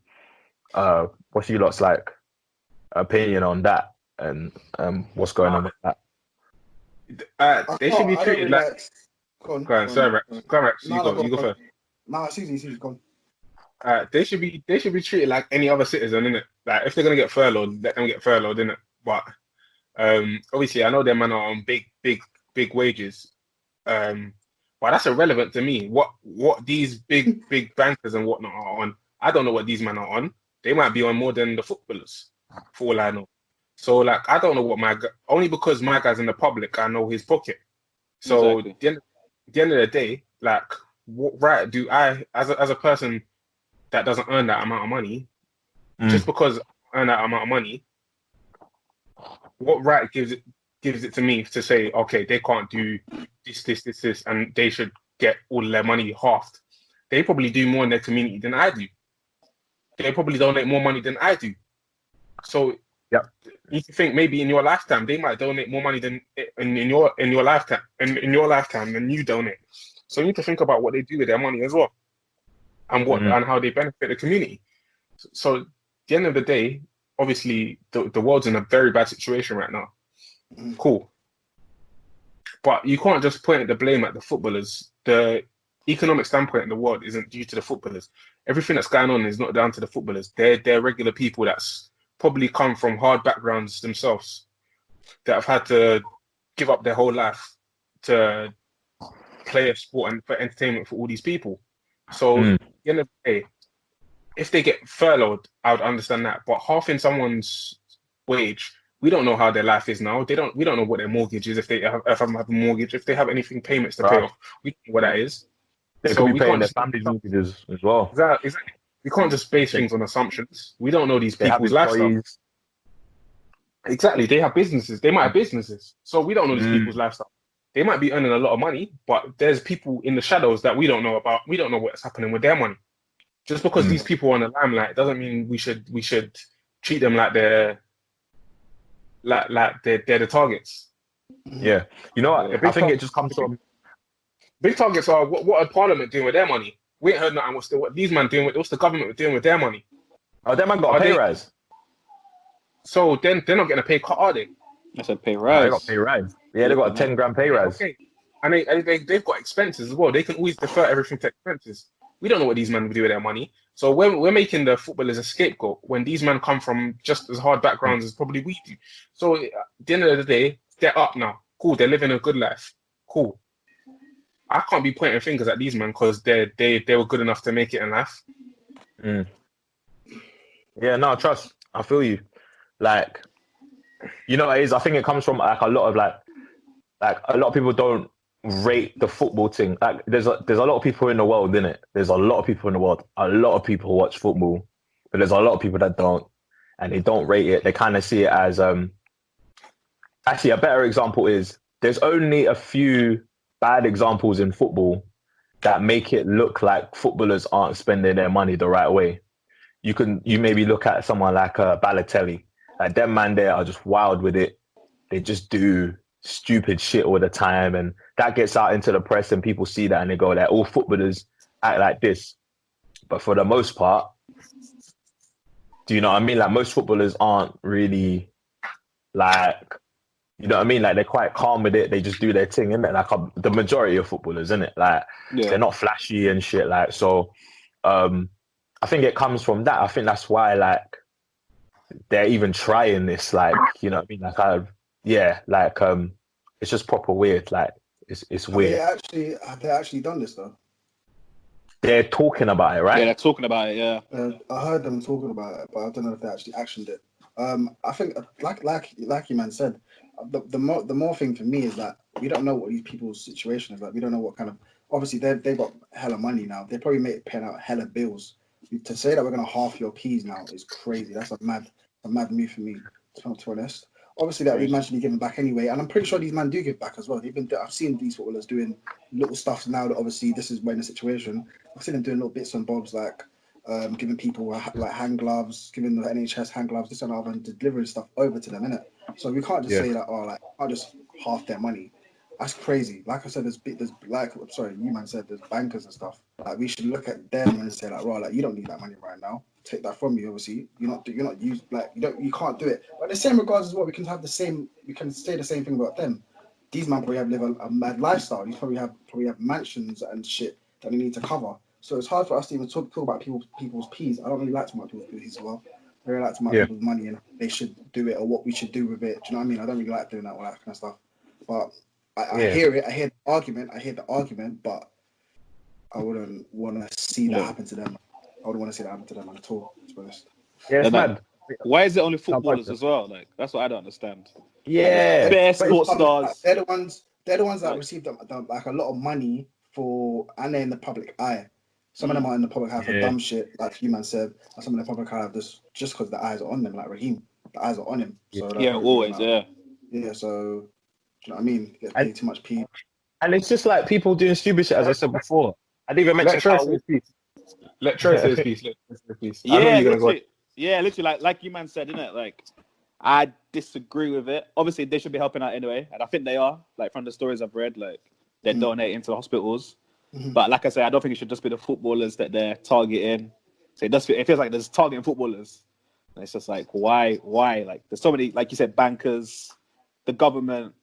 And what's your lot's like opinion on that? And what's going on with that? They should be treated like. Go on, sorry, Rex. Go on, Rex. You go first. No, it's easy. Go They should be treated like any other citizen, innit? Like if they're gonna get furloughed, let them get furloughed, innit? But obviously, I know them man are on big wages. But that's irrelevant to me. What these big bankers and whatnot are on, I don't know what these men are on. They might be on more than the footballers, for all I know. So like, I don't know what only because my guy's in the public, I know his pocket. So Exactly. at the end of the day, like, what right do I, as a person that doesn't earn that amount of money, just because I earn that amount of money, what right gives it to me to say, okay, they can't do this, and they should get all their money halved? They probably do more in their community than I do. They probably donate more money than I do. So you think maybe in your lifetime they might donate more money than in your lifetime than you donate. So you need to think about what they do with their money as well, and and how they benefit the community. So at the end of the day, obviously the world's in a very bad situation right now. Cool. But you can't just point the blame at the footballers. The economic standpoint in the world isn't due to the footballers. Everything that's going on is not down to the footballers. They're regular people that's probably come from hard backgrounds themselves, that have had to give up their whole life to play a sport and for entertainment for all these people. So at the end of the day, if they get furloughed, I would understand that. But halving someone's wage, we don't know how their life is now. We don't know what their mortgage is, if they have a mortgage, if they have anything payments to pay off. We don't know what that is. They could be paying their family's mortgages as well. Exactly. We can't just base things on assumptions. We don't know these people's lifestyle. Exactly. They have businesses. They might have businesses. So we don't know these people's lifestyle. They might be earning a lot of money, but there's people in the shadows that we don't know about. We don't know what's happening with their money. Just because these people are on the limelight doesn't mean we should treat them like they're the targets. Yeah. You know what? I think it just comes from big targets are what are Parliament doing with their money? We ain't heard nothing. What these man doing with? What's the government doing with their money? Oh, that man got a pay rise. So then they're not getting a pay cut, are they? That's a pay rise. They got pay rise. Yeah, they got a 10 grand pay rise. Okay. And they've got expenses as well. They can always defer everything to expenses. We don't know what these men will do with their money. So we're making the footballers a scapegoat when these men come from just as hard backgrounds as probably we do. So at the end of the day, they're up now. Cool. They're living a good life. Cool. I can't be pointing fingers at these men because they were good enough to make it in life. Yeah, no, trust. I feel you. Like, you know what it is? I think it comes from like a lot of like a lot of people don't rate the football thing. Like there's a lot of people in the world, innit? There's a lot of people in the world. A lot of people watch football, but there's a lot of people that don't, and they don't rate it. They kind of see it as actually a better example is there's only a few bad examples in football that make it look like footballers aren't spending their money the right way. You maybe look at someone like Balotelli. Like them man there are just wild with it. They just do stupid shit all the time, and that gets out into the press, and people see that and they go like, all footballers act like this. But for the most part, do you know what I mean? Like most footballers aren't really like, you know what I mean? Like they're quite calm with it. They just do their thing, innit? Like the majority of footballers, innit? Like they're not flashy and shit. Like so, I think it comes from that. I think that's why like they're even trying this. Like you know what I mean? Like it's just proper weird. Like it's weird. Have they actually done this though? They're talking about it, right? Yeah, they're talking about it. Yeah. I heard them talking about it, but I don't know if they actually actioned it. I think like you man said, the more thing for me is that we don't know what these people's situation is like. We don't know what kind of, obviously they've got hella money now. They probably paying out hella bills. To say that we're gonna half your keys now is crazy. That's a mad move for me, to be honest. Obviously that we managed to be giving back anyway, and I'm pretty sure these men do give back as well. I've seen these footballers doing little stuff now that obviously this is when the situation. I've seen them doing little bits and bobs like giving people like hand gloves, giving the NHS hand gloves, this and that, and delivering stuff over to them, innit? So we can't just say that, I'll just half their money. That's crazy. Like I said, there's you man said there's bankers and stuff. Like we should look at them and say like, like you don't need that money right now. Take that from you. Obviously, you're not used, like you can't do it. But the same regards as well, we can say the same thing about them. These men probably live a mad lifestyle. These probably have mansions and shit that they need to cover. So it's hard for us to even talk about people's peas. I don't really like to talk about people's peas as well. I really like to talk about people's money and they should do it or what we should do with it. Do you know what I mean? I don't really like doing that, all that kind of stuff. But I hear it. I hear the argument. But I wouldn't want to see that happen to them. I wouldn't want to see that happen to them at all, to be honest. Yeah, it's mad. Why is it only footballers as well? Like, that's what I don't understand. Yeah. Bare sports stars. They're the ones that receive like a lot of money for, and they're in the public eye. Some of them are in the public eye for dumb shit, like you man said, and some of the public eye just because the eyes are on them, like Raheem. The eyes are on him. So always, Yeah, so, do you know what I mean? Get paid too much P. And it's just like people doing stupid shit, as I said before. I didn't even mention Let Troy say his piece. Literally, like you man said, innit? Like, I disagree with it. Obviously, they should be helping out anyway, and I think they are. Like, from the stories I've read, like, they're donating to the hospitals. Mm-hmm. But like I say, I don't think it should just be the footballers that they're targeting. So it feels like there's targeting footballers. And it's just like, why? Like, there's so many, like you said, bankers, the government.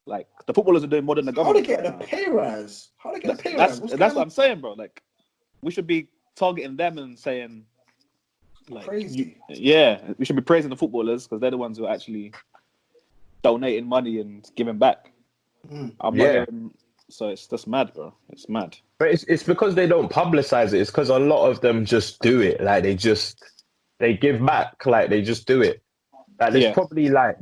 Like, the footballers are doing more than the government. How they get a pay rise? That's what I'm saying, bro. Like, we should be targeting them and saying, like, crazy. We should be praising the footballers because they're the ones who are actually donating money and giving back. So it's just mad, bro. It's mad. But it's because they don't publicize it. It's because a lot of them just do it. Like, they give back. Like, they just do it. Like, there's probably like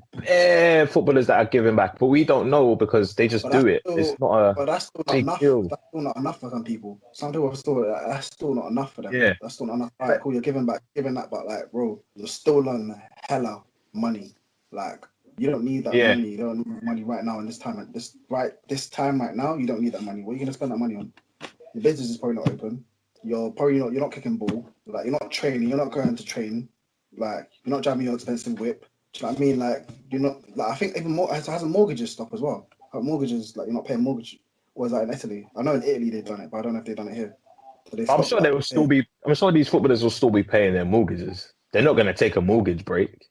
footballers that are giving back, but we don't know because they just do it. It's not a that's still not enough. deal. That's still not enough for some people. Some people are still that's still not enough for them. Yeah. That's still not enough. Alright, cool, you're giving that, but like, bro, you're still on hella money. Like, you don't need that money. You don't need money right now in this time. This time right now, you don't need that money. What are you gonna spend that money on? Your business is probably not open. You're not kicking ball. Like, you're not training. You're not going to train. Like, you're not driving your expensive whip. Do you know what I mean? Like, you're not. Like, I think even more it has a mortgages stop as well. Like, mortgages, like, you're not paying mortgage. Or is that in Italy? I know in Italy they've done it, but I don't know if they've done it here. I'm sure they will still be. I'm sure these footballers will still be paying their mortgages. They're not going to take a mortgage break.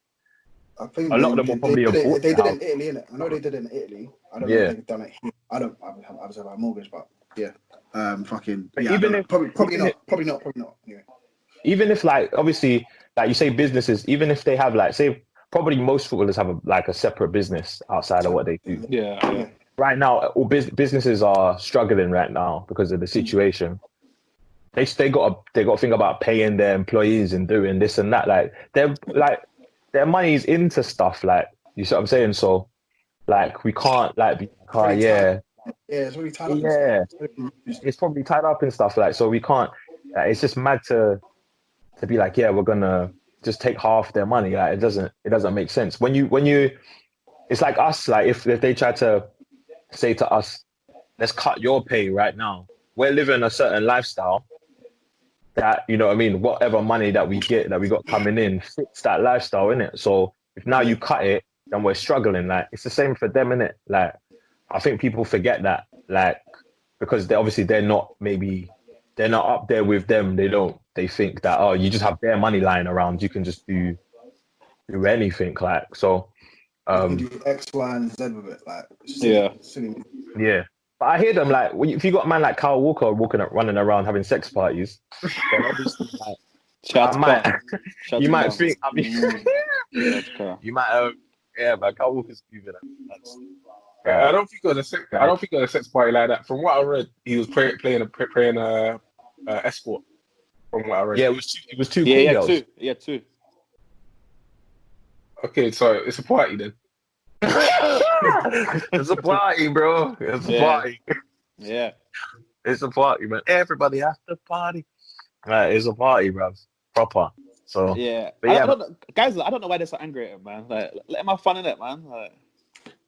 I think a lot of them will probably avoid. They did it in Italy, innit? I know they did it in Italy. I don't know if they've done it here. I obviously have a mortgage, but yeah. Probably not. Anyway. Even if, like, obviously, like you say, businesses, even if they have, like, say, probably most footballers have a separate business outside of what they do. Yeah. Right now, all businesses are struggling right now because of the situation. They got to think about paying their employees and doing this and that. Like, their money's into stuff. Like, you see what I'm saying? So, like, we can't it's really tied up. Yeah, it's probably tied up in stuff. Like, so we can't. It's just mad to be like, we're gonna just take half their money. Like, it doesn't make sense. When you, it's like us. Like, if they try to say to us, let's cut your pay right now. We're living a certain lifestyle that, you know what I mean, whatever money that we get, that we got coming in, fits that lifestyle, innit? So if now you cut it, then we're struggling. Like, it's the same for them, innit? Like, I think people forget that, like, because they're not up there with them. They think that, oh, you just have their money lying around, you can just do anything. Like, so you can do X, Y, and Z with it. Like, silly. Yeah. But I hear them, like, if you got a man like Kyle Walker running around having sex parties, then obviously, like, you might think, I mean, you might, but Kyle Walker's moving. I don't think it was a sex party like that. From what I read, he was playing escort. From what I read, it was two cool girls. Two. Okay, so it's a party then. It's a party, bro. It's a party. Yeah. It's a party, man. Everybody has to party. It's a party, bro. Proper. So yeah. But I don't know, guys, I don't know why they're so angry at him, man. Like, let him have fun in it, man. Like,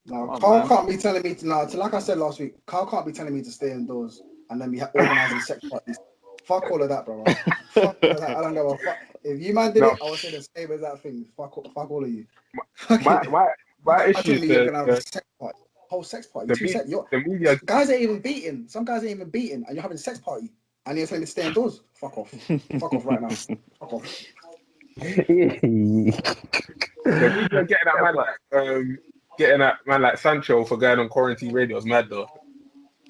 no, Carl can't be telling me to like I said last week, Carl can't be telling me to stay indoors and then be organising sex parties. Fuck all of that, bro. Fuck all of that. I don't give a fuck. If you man did it, I would say the same as that thing. Fuck all of you. My issue is you're gonna have a sex party. Whole sex party. Guys ain't even beating. Some guys ain't even beating, and you're having a sex party, and you're saying to stay indoors. Fuck off. Fuck off right now. Fuck off. Getting that man like Sancho for going on quarantine radio was mad though.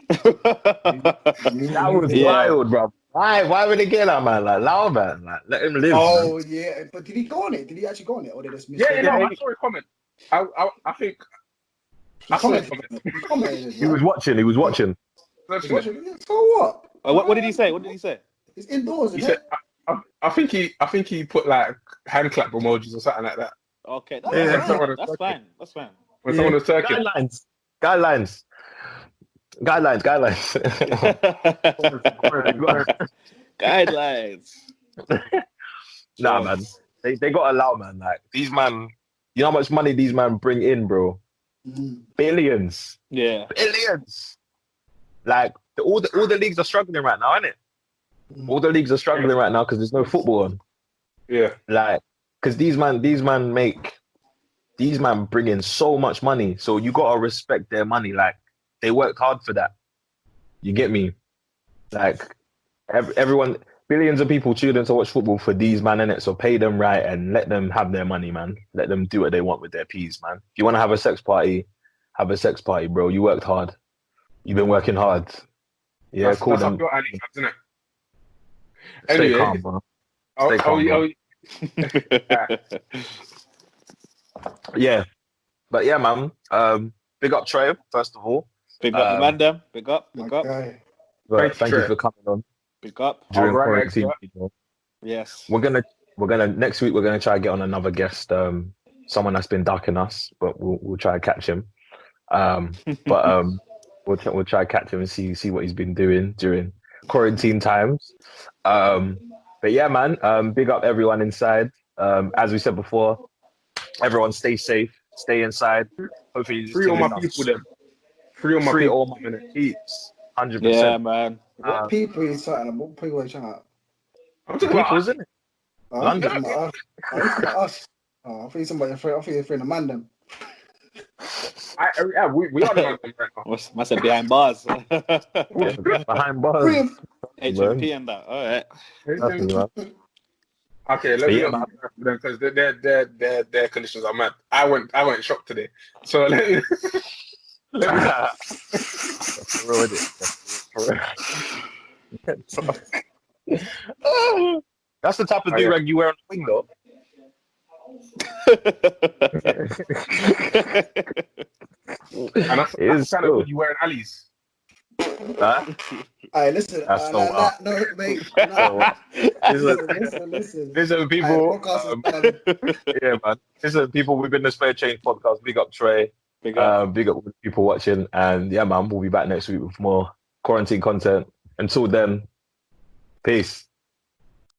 That was wild, bro. Why would they get that, man? Like, allow man. Like, let him live. Oh Man. yeah, but did he go on it? Did he actually go on it, or did they just miss Yeah, it? no, I saw a comment. I think He I saw a commented. comment. He commented. He was watching. He was watching. He's watching. Yeah, so what? What did he say? What did he say? It's indoors, He isn't said, it? I think he put like hand clap emojis or something like that. Okay, Yeah, that's someone was that's talking. fine. That's fine. When someone was talking. Guidelines. Guidelines. Nah, man. They got to allow, man. Like, these man, you know how much money these man bring in, bro? Billions. Yeah. Billions. Like, all the leagues are struggling right now, innit? All the leagues are struggling right now because there's no football on. Yeah. Like, because these man bring in so much money. So you got to respect their money. Like, they worked hard for that. You get me? Like, everyone, billions of people tune in to watch football for these man, innit? So pay them right and let them have their money, man. Let them do what they want with their peas, man. If you want to have a sex party, have a sex party, bro. You worked hard. You've been working hard. Yeah, cool. That's up your alley, isn't it? Stay Anyway, calm, bro. Stay calm, bro. Yeah. But yeah, man. Big up Trey, first of all. Big up the man, them. Big up. Okay. But thank you for coming on Big up. during All right, quarantine. next, People. Yes. We're gonna next week. We're gonna try to get on another guest. Someone that's been ducking us, but we'll try to catch him. We'll try to catch him and see what he's been doing during quarantine times. But yeah, man. Big up everyone inside. As we said before, everyone stay safe, stay inside. Hopefully, free all my people then. Free all my peeps. 100%. Yeah, man. What people are you talking about? What people are you talking about? I'm talking about People, us. isn't it? Oh, London. I'm talking about us. Oh, I'm talking about us. Oh, I thought you talking about your friend. I thought you're friend of man them. We are the man right now. Must have behind bars. Behind bars. Free him. HMP and that. All right. Nothing, man. Okay, let me Yeah, not them because their conditions are mad. I went shocked today. So let me That's the type of do-rag you wear on the wing, though. and that's kind of what you wear in alleys. Huh? Hey, listen. That's so up. No, mate. Listen, people. Podcast Yeah, man. Listen, people. We've been the Spare Change podcast. Big up Trey. Big up the people watching. And yeah, man, we'll be back next week with more quarantine content. Until then, peace.